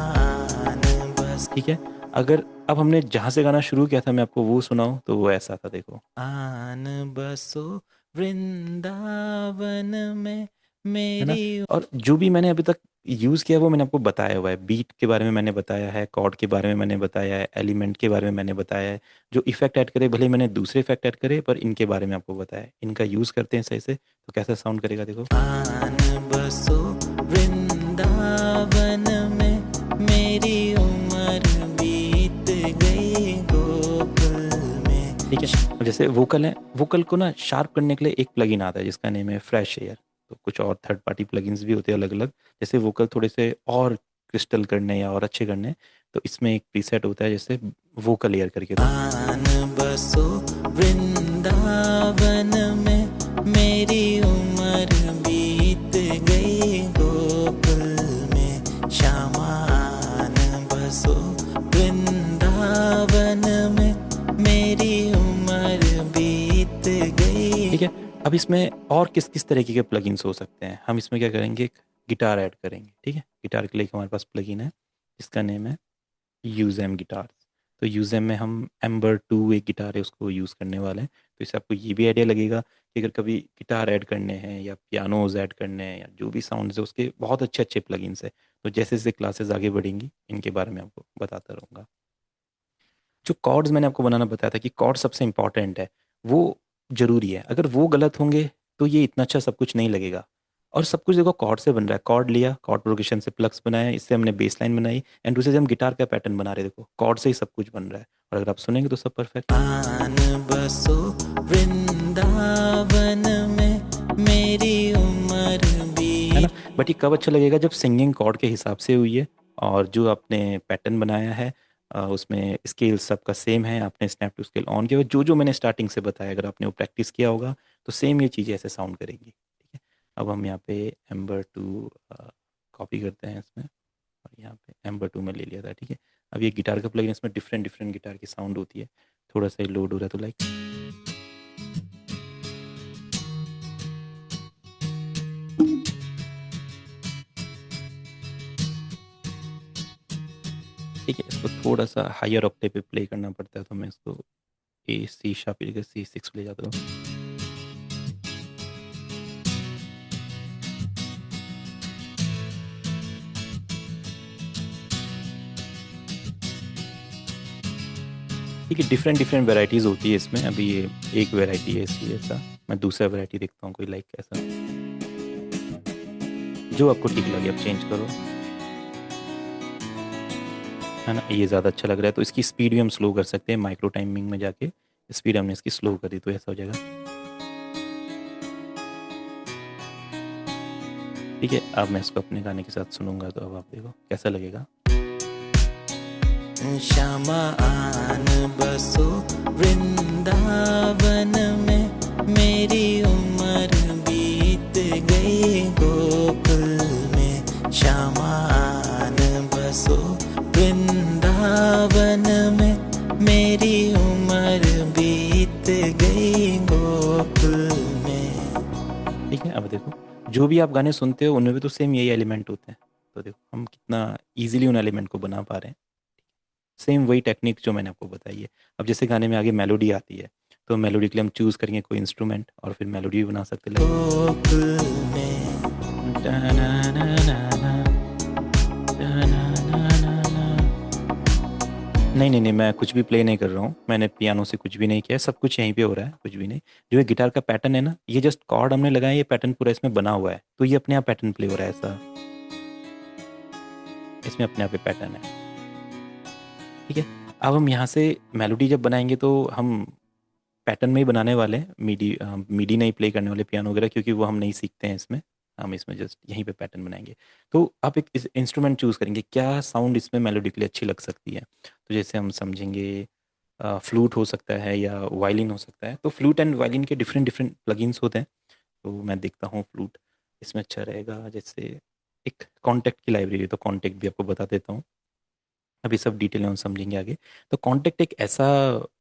आन बस। ठीक है, अगर अब हमने जहाँ से गाना शुरू किया था मैं आपको वो सुनाऊं तो वो ऐसा था, देखो। आन बसो वृंदावन में मेरी। और जो भी मैंने अभी तक यूज़ किया वो मैंने आपको बताया हुआ है। बीट के बारे में मैंने बताया है, कॉर्ड के बारे में मैंने बताया है, एलिमेंट के बारे में मैंने बताया है। जो इफेक्ट ऐड करे, भले मैंने दूसरे इफेक्ट ऐड करे, पर इनके बारे में आपको बताया है। इनका यूज़ करते हैं सही से तो कैसा साउंड करेगा देखो। आन बसो वृंदावन में मेरी उम्र बीत गई गोकुल में। ठीक है, जैसे वोकल है, वोकल को ना शार्प करने के लिए एक प्लगइन आता है जिसका नेम है फ्रेश एयर। तो कुछ और थर्ड पार्टी प्लगइन्स भी होते हैं अलग अलग, जैसे वोकल थोड़े से और क्रिस्टल करने या और अच्छे करने, तो इसमें एक प्रीसेट होता है जैसे वोकल एयर करके। तो आन बसो वृंदावन में, मेरी उम्र बीत गई गोकुल में, श्यामान बसो वृंदावन में, मेरी उम्र बीत गई। ठीक है, अब इसमें और किस किस तरीके के प्लगइन्स हो सकते हैं, हम इसमें क्या करेंगे, एक गिटार ऐड करेंगे। ठीक है, गिटार के लिए हमारे पास प्लगइन है जिसका नेम है यूजेम गिटार। तो यूजेम में हम एम्बर 2 एक गिटार है उसको यूज़ करने वाले हैं। तो इससे आपको ये भी आइडिया लगेगा कि अगर कभी गिटार ऐड करने हैं या पियानोज ऐड करने हैं या जो भी साउंड्स है उसके बहुत अच्छे अच्छे प्लगइन्स है। तो जैसे जैसे क्लासेस आगे बढ़ेंगी इनके बारे में आपको बताता रहूँगा। जो कॉर्ड्स मैंने आपको बनाना बताया था कि कॉर्ड सबसे इंपॉर्टेंट है, वो ज़रूरी है। अगर वो गलत होंगे तो ये इतना अच्छा सब कुछ नहीं लगेगा। और सब कुछ देखो कॉर्ड से बन रहा है, कॉर्ड लिया, कॉर्ड प्रोग्रेशन से प्लग्स बनाया, इससे हमने बेस लाइन बनाई, एंड दूसरे से हम गिटार का पैटर्न बना रहे हैं। देखो कॉर्ड से ही सब कुछ बन रहा है, और अगर आप सुनेंगे तो सब परफेक्ट। आन बसो वृंदावन में, मेरी उम्र भी, है ना। बट ये कब अच्छा लगेगा, जब सिंगिंग कॉर्ड के हिसाब से हुई है और जो आपने पैटर्न बनाया है उसमें स्केल सबका सेम है, आपने स्नैप टू स्केल ऑन किया हुआ, जो जो मैंने स्टार्टिंग से बताया अगर आपने वो प्रैक्टिस किया होगा तो सेम ये चीज़ें ऐसे साउंड करेंगी। ठीक है, अब हम यहाँ पे एम्बर 2 कॉपी करते हैं इसमें, और यहाँ पे एम्बर 2 में ले लिया था। ठीक है, अब ये गिटार का प्लगइन, इसमें डिफरेंट डिफरेंट गिटार की साउंड होती है। थोड़ा सा लोड हो रहा है तो लाइक, ठीक है, इसको थोड़ा सा हायर ऑक्टेव पे प्ले करना पड़ता है, तो मैं इसको ए सी शार्प C6 ले जाता हूँ। ठीक है, डिफरेंट डिफरेंट वेराइटीज़ होती है इसमें। अभी ये एक वेराइटी है इसकी, ऐसा मैं दूसरा वेराइटी देखता हूँ कोई लाइक ऐसा, जो आपको ठीक लगे आप चेंज करो, है ना। ये ज़्यादा अच्छा लग रहा है तो इसकी स्पीड भी हम स्लो कर सकते हैं, माइक्रो टाइमिंग में जाके स्पीड हमने इसकी स्लो कर दी तो ऐसा हो जाएगा। ठीक है, अब मैं इसको अपने गाने के साथ सुनूंगा तो अब आप देखो कैसा लगेगा। श्यामा आन बसो वृंदावन में, मेरी उम्र बीत गई गोकुल में, श्यामा आन बसो वृंदावन में, मेरी उम्र बीत गई गोकुल में। ठीक है, अब देखो जो भी आप गाने सुनते हो उनमें भी तो सेम यही एलिमेंट होते हैं। तो देखो हम कितना इजीली उन एलिमेंट को बना पा रहे हैं। सेम वही टेक्निक जो मैंने आपको बताई है। अब जैसे गाने में आगे मेलोडी आती है तो मेलोडी के लिए हम चूज़ करेंगे कोई इंस्ट्रूमेंट और फिर मेलोडी भी बना सकते नहीं नहीं नहीं, मैं कुछ भी प्ले नहीं कर रहा हूँ, मैंने पियानो से कुछ भी नहीं किया है, सब कुछ यहीं पे हो रहा है, कुछ भी नहीं। जो ये गिटार का पैटर्न है ना, ये जस्ट कॉर्ड हमने लगाया, ये पैटर्न पूरा इसमें बना हुआ है, तो ये अपने आप पैटर्न प्ले हो रहा है ऐसा, इसमें अपने आप पैटर्न है। ठीक है, अब हम यहाँ से मेलोडी जब बनाएंगे तो हम पैटर्न में ही बनाने वाले हैं, मीडी नहीं प्ले करने वाले पियानो वगैरह, क्योंकि वो हम नहीं सीखते हैं इसमें, हम इसमें जस्ट यहीं पे पैटर्न बनाएंगे। तो आप एक इंस्ट्रूमेंट चूज़ करेंगे, क्या साउंड इसमें मेलोडी के लिए अच्छी लग सकती है। तो जैसे हम समझेंगे फ्लूट हो सकता है या वायलिन हो सकता है, तो फ्लूट एंड वायलिन के डिफरेंट डिफरेंट प्लगइन्स होते हैं। तो मैं देखता हूँ फ्लूट इसमें अच्छा रहेगा, जैसे एक कॉन्टेक्ट की लाइब्रेरी, तो कॉन्टेक्ट भी आपको बता देता हूँ, अभी सब डिटेल में हम समझेंगे आगे। तो कॉन्टेक्ट एक ऐसा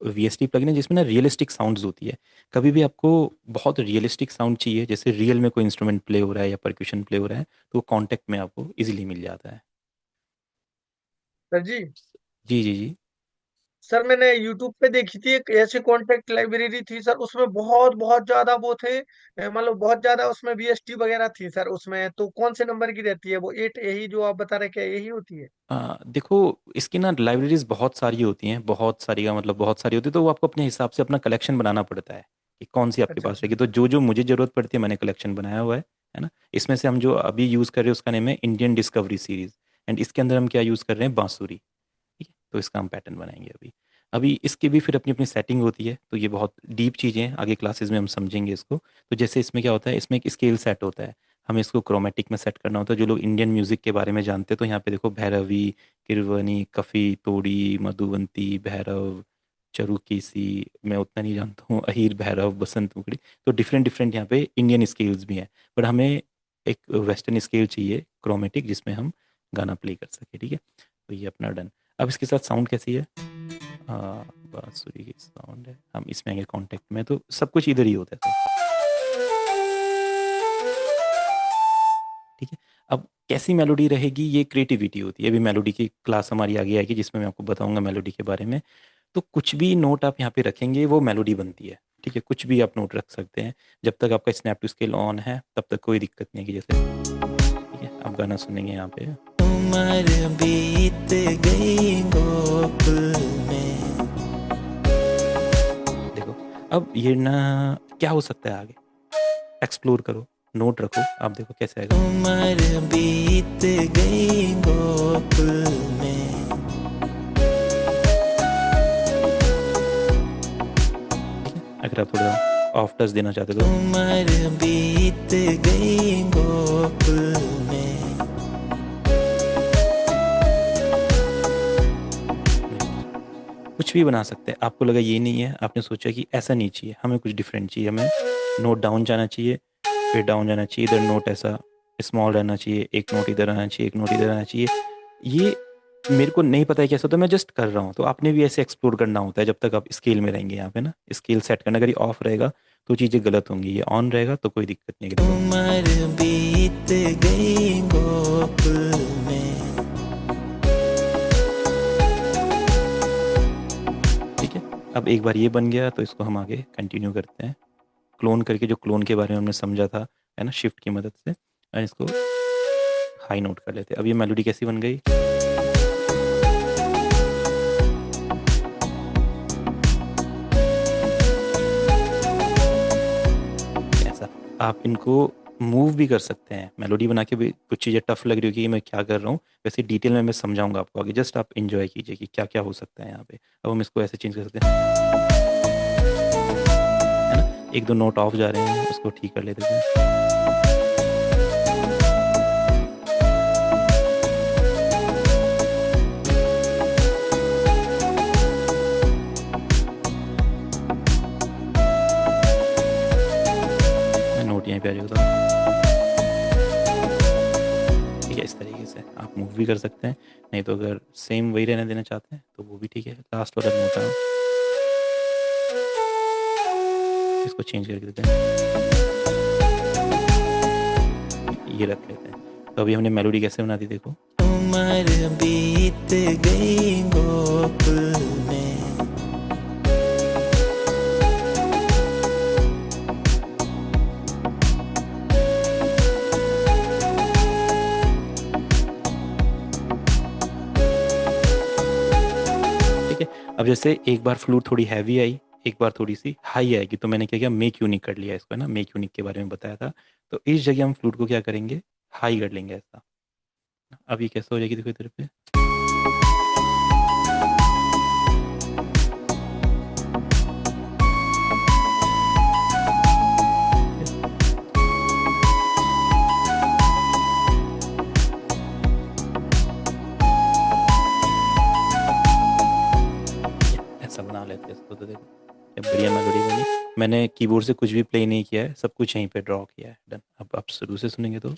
वीएसटी प्लगइन है जिसमें ना रियलिस्टिक साउंड्स होती है। कभी भी आपको बहुत रियलिस्टिक साउंड चाहिए, जैसे रियल में कोई इंस्ट्रूमेंट प्ले हो रहा है या परक्यूशन प्ले हो रहा है, तो कॉन्टेक्ट में आपको इजीली मिल जाता है। सर जी, जी जी जी। सर मैंने यूट्यूब पे देखी थी एक ऐसी कॉन्टेक्ट लाइब्रेरी थी सर, उसमें बहुत बहुत ज्यादा वो थे, मतलब बहुत ज्यादा उसमें बीएसटी वगैरह थी सर उसमें। तो कौन से नंबर की रहती है वो, 8 यही जो आप बता रहे, क्या यही होती है? देखो इसकी ना लाइब्रेरीज बहुत सारी होती हैं, बहुत सारी का मतलब बहुत सारी होती है, तो वो आपको अपने हिसाब से अपना कलेक्शन बनाना पड़ता है कि कौन सी आपके अच्छा पास अच्छा। रहेगी। तो जो जो मुझे ज़रूरत पड़ती है मैंने कलेक्शन बनाया हुआ है ना। इसमें से हम जो अभी यूज़ कर रहे हैं उसका नेम है इंडियन डिस्कवरी सीरीज, एंड इसके अंदर हम क्या यूज़ कर रहे हैं, बांसुरी। ठीक है, तो इसका हम पैटर्न बनाएंगे अभी। अभी इसकी भी फिर अपनी अपनी सेटिंग होती है, तो ये बहुत डीप चीज़ें हैं, आगे क्लासेस में हम समझेंगे इसको। तो जैसे इसमें क्या होता है, इसमें एक स्केल सेट होता है, हमें इसको क्रोमेटिक में सेट करना होता है। जो लोग इंडियन म्यूज़िक के बारे में जानते हैं तो यहाँ पे देखो भैरवी, किरवनी, कफ़ी, तोड़ी, मधुवंती, भैरव, चरुकीसी, मैं उतना नहीं जानता हूँ, अहीर, भैरव, बसंत मुखड़ी। तो डिफरेंट डिफरेंट यहाँ पे इंडियन स्केल्स भी हैं, बट हमें एक वेस्टर्न स्केल चाहिए क्रोमेटिक, जिसमें हम गाना प्ले कर सके, ठीक है। तो ये अपना डन। अब इसके साथ साउंड कैसी है, हाँ बांसुरी की साउंड है, हम इसमें आएंगे कॉन्टेक्ट में, तो सब कुछ इधर ही होता है, ठीक है। अब कैसी मेलोडी रहेगी, ये क्रिएटिविटी होती है। अभी मेलोडी की क्लास हमारी आगे आएगी, जिसमें मैं आपको बताऊंगा मेलोडी के बारे में। तो कुछ भी नोट आप यहाँ पे रखेंगे वो मेलोडी बनती है, ठीक है। कुछ भी आप नोट रख सकते हैं, जब तक आपका स्नैप टू स्केल ऑन है तब तक कोई दिक्कत नहीं है। जैसे ठीक है, आप गाना सुनेंगे यहाँ पे, उम्र बीत गई गोकुल में, देखो। अब ये ना क्या हो सकता है आगे, एक्सप्लोर करो, नोट रखो, आप देखो कैसे आएगा। उम्र बीत गई गोकुल में, अगर आप थोड़ा ऑफ टच देना चाहते तो, उम्र बीत गई गोकुल में, कुछ भी बना सकते हैं। आपको लगा ये नहीं है, आपने सोचा कि ऐसा नहीं चाहिए, हमें कुछ डिफरेंट चाहिए, हमें नोट डाउन जाना चाहिए, फिर डाउन जाना चाहिए, इधर नोट ऐसा स्मॉल रहना चाहिए, एक नोट इधर आना चाहिए, एक नोट इधर आना चाहिए। ये मेरे को नहीं पता है कैसे होता है, मैं जस्ट कर रहा हूँ। तो आपने भी ऐसे एक्सप्लोर करना होता है जब तक आप स्केल में रहेंगे। यहाँ पे ना स्केल सेट करना, अगर ये ऑफ रहेगा तो चीज़ें गलत होंगी, ये ऑन रहेगा तो कोई दिक्कत नहीं है। उम्र बीत गई गोकुल में, ठीक है। अब एक बार ये बन गया तो इसको हम आगे कंटिन्यू करते हैं, क्लोन करके, जो क्लोन के बारे में हमने समझा था, है ना, शिफ्ट की मदद से, और इसको हाई नोट कर लेते हैं। अब ये मेलोडी कैसी बन गई, ऐसा। आप इनको मूव भी कर सकते हैं, मेलोडी बना के भी। कुछ चीज़ें टफ लग रही होगी कि मैं क्या कर रहा हूँ, वैसे डिटेल में मैं समझाऊंगा आपको आगे, जस्ट आप एंजॉय कीजिए कि क्या क्या हो सकता है यहाँ पे। अब हम इसको ऐसे चेंज कर सकते हैं, है ना, एक दो नोट ऑफ जा रहे हैं, उसको ठीक कर लेते हैं। नोट यहीं पे आ जाएगा, ठीक है। इस तरीके से आप मूव भी कर सकते हैं, नहीं तो अगर सेम वही रहने देना चाहते हैं तो वो भी ठीक है। लास्ट वाला नोट है, इसको चेंज करके देते हैं, ये रख लेते हैं। तो अभी हमने मेलोडी कैसे बना दी, देखो। उम्र बीत गई गोकुल में, अब जैसे एक बार फ्लूट थोड़ी हैवी आई, एक बार थोड़ी सी हाई आएगी, तो मैंने क्या किया, मेक यूनिक कर लिया इसको, है ना, मेक यूनिक के बारे में बताया था। तो इस जगह हम फ्लूट को क्या करेंगे, हाई कर लेंगे ऐसा। अब ये कैसे हो जाएगी, देखो इधर पे, ऐसा बना लेते हैं इसको। तो देखो क्या बढ़िया मेलोडी बनी। मैंने कीबोर्ड से कुछ भी प्ले नहीं किया है, सब कुछ यहीं पे ड्रॉ किया है, डन। अब आप शुरू से सुनेंगे तो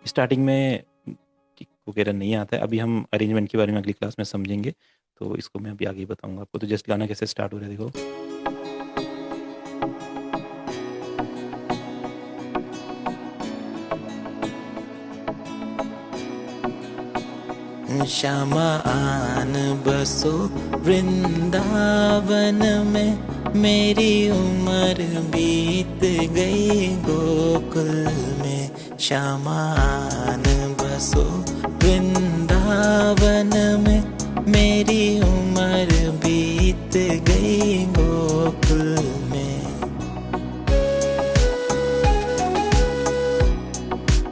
स्टार्टिंग में किक वगैरह नहीं आता है। अभी हम अरेंजमेंट के बारे में अगली क्लास में समझेंगे, तो इसको मैं अभी आगे बताऊंगा आपको। तो जस्ट गाना कैसे स्टार्ट हो रहा है, देखो। श्यामा आन बसो वृंदावन में, मेरी उम्र बीत गई गोकुल में। श्यामा आन बसो वृंदावन में, मेरी उम्र बीत गई गोकुल में,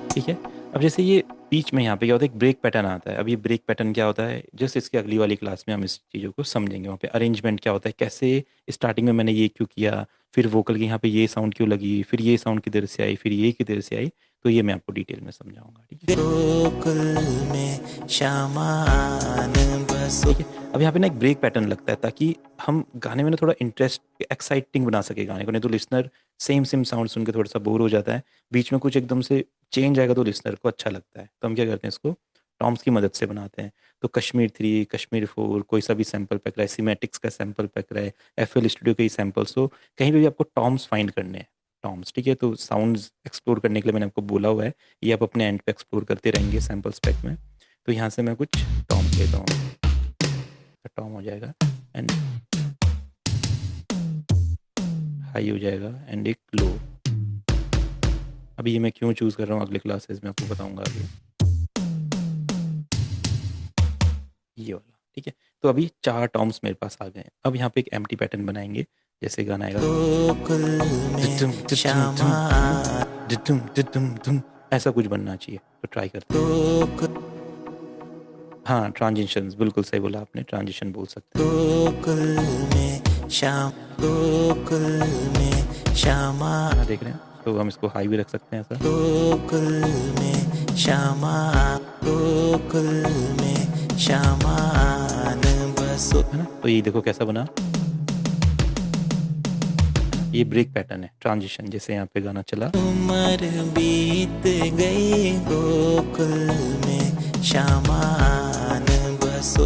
ठीक है। अब जैसे ये बीच में यहाँ पे क्या होता है, एक ब्रेक पैटर्न आता है। अब ये ब्रेक पैटर्न क्या होता है, जस्ट इसके अगली वाली क्लास में हम इस चीज़ों को समझेंगे। वहाँ पे अरेंजमेंट क्या होता है, कैसे स्टार्टिंग में मैंने ये क्यों किया, फिर वोकल की यहाँ पे ये साउंड क्यों लगी, फिर ये साउंड किधर से आई, फिर ये किधर से आई, तो ये मैं आपको डिटेल में समझाऊंगा। ठीक है, गोकुल में शामान बसो। ठीक है। अब यहाँ पे ना एक ब्रेक पैटर्न लगता है ताकि हम गाने में ना थोड़ा इंटरेस्ट एक्साइटिंग बना सके गाने को, नहीं तो लिसनर सेम सेम साउंड सुन के थोड़ा सा बोर हो जाता है। बीच में कुछ एकदम से चेंज आएगा तो लिसनर को अच्छा लगता है। तो हम क्या करते हैं, इसको टॉम्स की मदद से बनाते हैं। तो कश्मीर 3, कश्मीर 4, कोई सा भी सैंपल पैक रहा है, सीमेटिक्स का सैंपल पैक रहा है, FL स्टूडियो के ही सैंपल्स, हो कहीं पे भी आपको टॉम्स फाइंड करने हैं, टॉम्स। ठीक है, तो साउंड्स एक्सप्लोर करने के लिए मैंने आपको बोला हुआ है, ये आप अपने एंड पे एक्सप्लोर करते रहेंगे सैंपल्स पैक में। तो यहाँ से मैं कुछ टॉम्स लेता हूँ, टॉम हो जाएगा एंड हाई हो जाएगा एंड एक लो। अभी ये मैं क्यों चूज़ कर रहा हूँ अगले क्लासेस में आपको बताऊंगा आगे, ये वाला। ठीक है, तो अभी 4 टॉम्स मेरे पास आ गए हैं। अब यहाँ पे एक एम्प्टी पैटर्न बनाएंगे, जैसे गाना आएगा गोकुल में शामान डिटुम डिटुम डिटुम, ऐसा कुछ बनना चाहिए। तो ट्राई करते हैं। गोकुल हाँ, ट्रांजिशंस, बिल्कुल सही बोला आपने, ट्रांजिशन बोल सकते हैं। गोकुल में शाम गोकुल में शामान गाना देख रहे हैं, तो हम इसको हाई भी रख सकते हैं ऐसा। गोकुल में शामान गोकुल में शामान बसो। है ना, तो ये देखो कैसा बना, ये ब्रेक पैटर्न है, ट्रांजिशन। जैसे यहाँ पे गाना चला, उम्र बीत गई गोकुल में शामान बसो।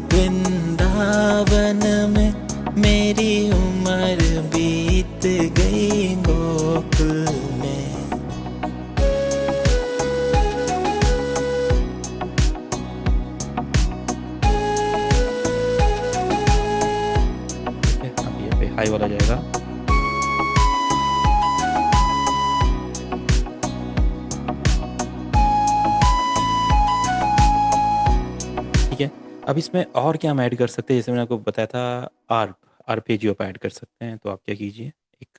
वृंदावन में मेरी उम्र बीत गई गोकुल में। ठीक है। अब यहाँ पे हाई वाला जाएगा, ठीक है। अब इसमें और क्या हम ऐड कर सकते हैं, जैसे मैंने आपको बताया था आर्पेजियो आप ऐड कर सकते हैं। तो आप क्या कीजिए, एक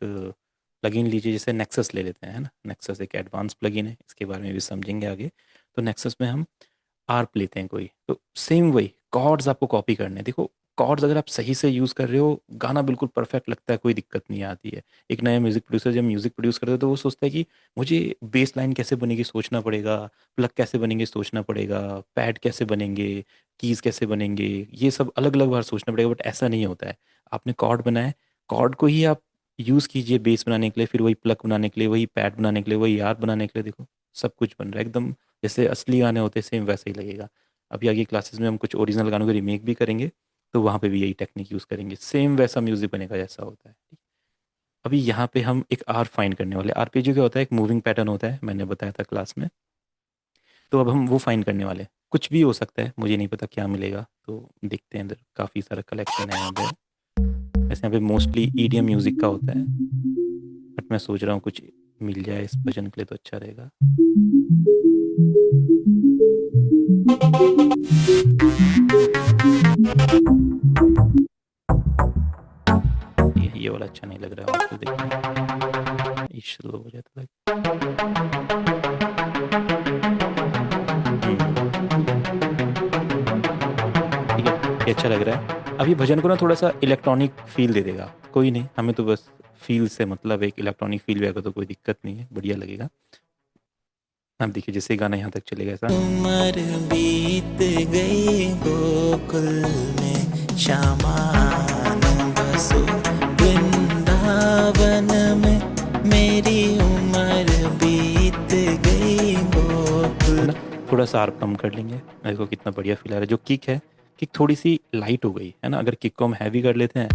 प्लगइन लीजिए, जैसे नेक्सस ले लेते हैं, है ना। नेक्सस एक एडवांस प्लगइन है, इसके बारे में भी समझेंगे आगे। तो नेक्सस में हम आर्प लेते हैं कोई, तो सेम वही कॉर्ड्स आपको कॉपी करने हैं। देखो कॉर्ड्स अगर आप सही से यूज़ कर रहे हो, गाना बिल्कुल परफेक्ट लगता है, कोई दिक्कत नहीं आती है। एक नया म्यूज़िक प्रोड्यूसर जब म्यूज़िक प्रोड्यूस करता है तो वो सोचता है कि मुझे बेस लाइन कैसे बनेगी सोचना पड़ेगा, प्लग कैसे बनेंगे सोचना पड़ेगा, पैड कैसे बनेंगे, कीज़ कैसे बनेंगे, ये सब अलग अलग बार सोचना पड़ेगा। बट ऐसा नहीं होता है, आपने कॉर्ड बनाए, कॉर्ड को ही आप यूज़ कीजिए बेस बनाने के लिए, फिर वही प्लग बनाने के लिए, वही पैड बनाने के लिए, वही यार बनाने के लिए। देखो सब कुछ बन रहा है एकदम जैसे असली गाने होते हैं, सेम वैसे ही लगेगा। अभी आगे क्लासेस में हम कुछ ओरिजिनल गानों को रीमेक भी करेंगे, तो वहाँ पे भी यही टेक्निक यूज़ करेंगे, सेम वैसा म्यूज़िक बनेगा जैसा होता है। अभी यहाँ पे हम एक आर फाइंड करने वाले। आरपेजियो क्या होता है, एक मूविंग पैटर्न होता है, मैंने बताया था क्लास में। तो अब हम वो फाइंड करने वाले हैं, कुछ भी हो सकता है, मुझे नहीं पता क्या मिलेगा। तो देखते हैं, अंदर काफ़ी सारा कलेक्शन है यहाँ पे। वैसे यहाँ पे मोस्टली EDM म्यूज़िक का होता है, बट मैं सोच रहा हूँ कुछ मिल जाए इस भजन के लिए तो अच्छा रहेगा। ये वाला अच्छा नहीं लग रहा है आपको, देखते हैं ये स्लो हो जाता है। ठीक है, ये अच्छा लग रहा है। अब ये भजन को ना थोड़ा सा इलेक्ट्रॉनिक फील दे देगा, कोई नहीं, हमें तो बस फील से मतलब, एक इलेक्ट्रॉनिक फील भी आएगा तो कोई दिक्कत नहीं है, बढ़िया लगेगा। अब देखिए जैसे गाना यहाँ तक चलेगा ऐसा, उम्र बीत गई गोकुल में शामान बसो। वृंदावन में मेरी उम्र बीत गई गोकुल। है ना, थोड़ा सा आर्प कम कर लेंगे, देखो कितना बढ़िया फील आ रहा है। जो किक है, किक थोड़ी सी लाइट हो गई है ना, अगर किक को हम हैवी कर लेते हैं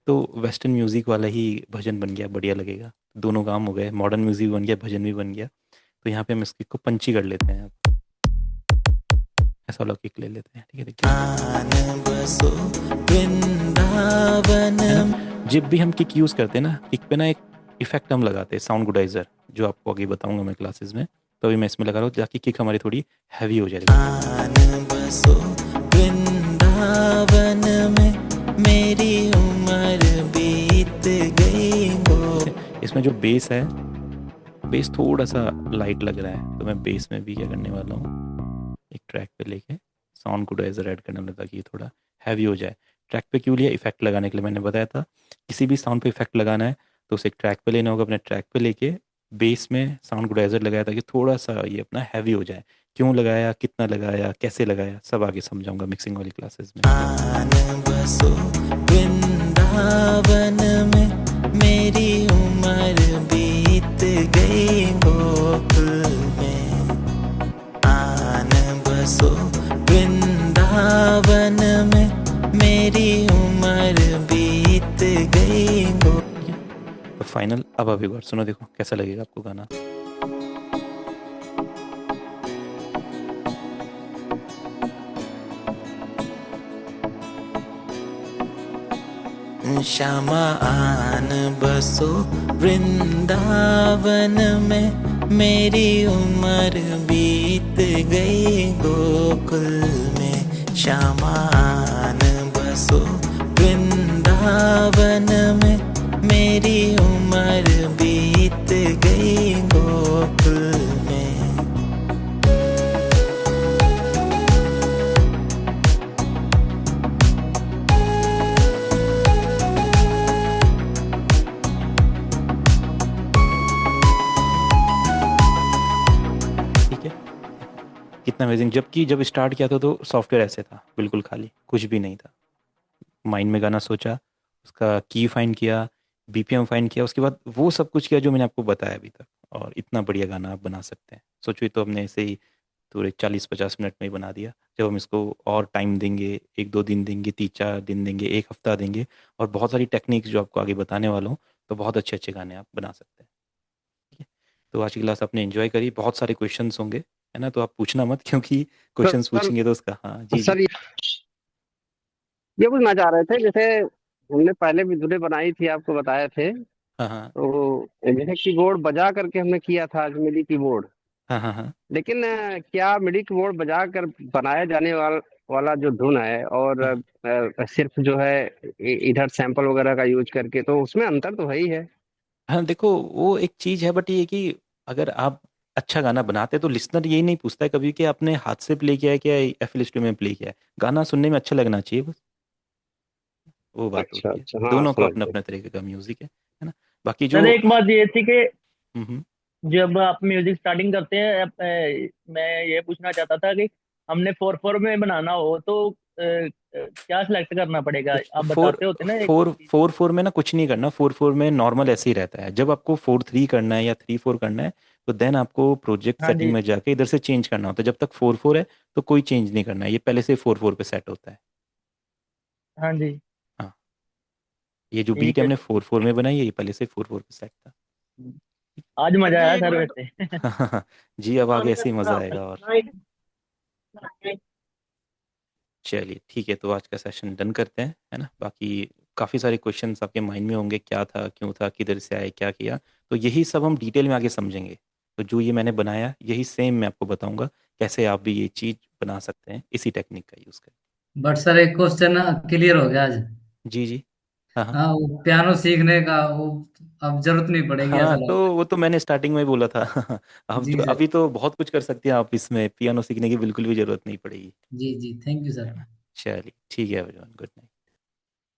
तो वेस्टर्न म्यूज़िक वाला ही भजन बन गया, बढ़िया लगेगा। दोनों काम हो गए, मॉडर्न म्यूज़िक बन गया, भजन भी बन गया। तो यहाँ पे हम इस किक को पंची कर लेते हैं, ऐसा वाला किक ले लेते हैं। ठीक है, देखिए बसो वृंदावन। है ना, जब भी हम किक यूज़ करते हैं ना, किक पे ना एक इफेक्ट हम लगाते हैं, साउंड गुडाइजर, जो आपको आगे बताऊंगा मैं क्लासेस में। तो अभी मैं इसमें लगा रहा हूँ ताकि किक हमारी थोड़ी हैवी हो जाएगी। बसो वृंदावन में मेरी उम्र बीत गई गो। इसमें जो बेस है, बेस थोड़ा सा लाइट लग रहा है, तो मैं बेस में भी क्या करने वाला हूँ, ट्रैक पे लेके साउंड गुडाइजर ऐड करने लगा ताकि ये थोड़ा हैवी हो जाए। ट्रैक पे क्यों लिया? इफेक्ट लगाने के लिए। मैंने बताया था किसी भी साउंड पे इफेक्ट लगाना है तो उसे एक ट्रैक पे लेना होगा, अपने ट्रैक पे लेके बेस में साउंड गुडाइजर लगाया ताकि थोड़ा सा ये अपना हैवी हो जाए। क्यों लगाया, कितना लगाया, कैसे लगाया, सब आगे समझाऊंगा मिक्सिंग वाली क्लासेस में। आन बसो वृंदावन में, मेरी उम्र बीत गई गोकुल में। आन बसो वृंदावन में, मेरी उम्र बीत गई गो। ठीक है, तो फाइनल अब एक बार सुनो, देखो कैसा लगेगा आपको गाना। श्यामा आन बसो वृंदावन में, मेरी उम्र बीत गई गोकुल में। श्यामा आन बसो वृंदावन में, मेरी उम्र बीत गई गोकुल में। ठीक है, कितना अमेजिंग। जबकि जब स्टार्ट किया था तो सॉफ्टवेयर ऐसे था, बिल्कुल खाली, कुछ भी नहीं था। माइंड में गाना सोचा, उसका की फाइंड किया, बीपीएम फाइंड किया, उसके बाद वो सब कुछ किया जो मैंने आपको बताया अभी तक, और इतना बढ़िया गाना आप बना सकते हैं। सोचो, तो हमने ऐसे ही पूरे 40-50 मिनट में ही बना दिया। जब हम इसको और टाइम देंगे, 1-2 दिन देंगे, 3-4 दिन देंगे, एक हफ्ता देंगे, और बहुत सारी टेक्निक्स जो आपको आगे बताने वाला हूँ, तो बहुत अच्छे अच्छे गाने आप बना सकते हैं। ठीक है, तो आज की क्लास आपने एंजॉय करी। बहुत सारे क्वेश्चंस होंगे, है ना, तो आप पूछना मत, क्योंकि क्वेश्चंस सर पूछेंगे तो उसका। हाँ जी जी। सर ये पूछना चाह रहे थे, जैसे हमने पहले भी धुनें बनाई थी, आपको बताए थे, हाँ हाँ तो जैसे कीबोर्ड बजा करके हमने किया था मिडी कीबोर्ड। हाँ हाँ हाँ। लेकिन क्या मिडी कीबोर्ड बजा कर बनाया जाने वाला जो धुन है, और हाँ सिर्फ जो है इधर सैंपल वगैरह का यूज करके, तो उसमें अंतर तो है ही है। हाँ, देखो वो एक चीज है, बट ये कि अगर आप अच्छा गाना बनाते हैं तो लिसनर यही नहीं पूछता है कभी कि आपने हाथ से प्ले किया है क्या, एफएल स्टूडियो में प्ले किया है। गाना सुनने में अच्छा लगना चाहिए बस, वो बात अच्छा होती है। अच्छा, हाँ दोनों का समझ अपना गए। अपना तरीके का म्यूजिक है ना। बाकी सर जो एक बात ये थी कि हम्म, जब आप म्यूजिक स्टार्टिंग करते हैं मैं ये पूछना चाहता था कि हमने 4/4 में बनाना हो तो क्या सिलेक्ट करना पड़ेगा? तो आप फोर बताते होते ना एक फोर चीज। 4/4 में ना कुछ नहीं करना। 4/4 में नॉर्मल ऐसे ही रहता है। जब आपको 4/3 करना है या 3/4 करना है, तो देन आपको प्रोजेक्ट हाँ सेटिंग जी। में जाके इधर से चेंज करना होता है। जब तक 4/4 है तो कोई चेंज नहीं करना है, ये पहले से 4/4 पे सेट होता है। हाँ जी। हाँ, ये जो बीट ठीक है हमने सर। 4/4 में बनाई है, ये पहले से 4/4 पे सेट था। आज सर मजा जी आया एक सर बात वैसे। जी, अब आगे ऐसे ही मज़ा आएगा। और चलिए ठीक है, तो आज का सेशन डन करते हैं, है ना। बाकी काफ़ी सारे क्वेश्चंस आपके माइंड में होंगे, क्या था, क्यों था, किधर से आए, क्या किया, तो यही सब हम डिटेल में आगे समझेंगे। तो जो ये मैंने बनाया, यही सेम मैं आपको बताऊंगा कैसे आप भी ये चीज़ बना सकते हैं इसी टेक्निक का यूज़ करके। बट सर एक क्वेश्चन क्लियर हो गया आज। जी जी। हाँ हाँ हाँ, वो पियानो सीखने का वो अब जरूरत नहीं पड़ेगी ऐसा हाँ, लग तो रहा वो तो मैंने स्टार्टिंग में ही बोला था। है। अब जी सर। अभी तो बहुत कुछ कर सकते हैं आप इसमें, पियानो सीखने की बिल्कुल भी ज़रूरत नहीं पड़ेगी, जी जी, थैंक यू है सर। ना। चलिए ठीक है एवरीवन, गुड नाइट।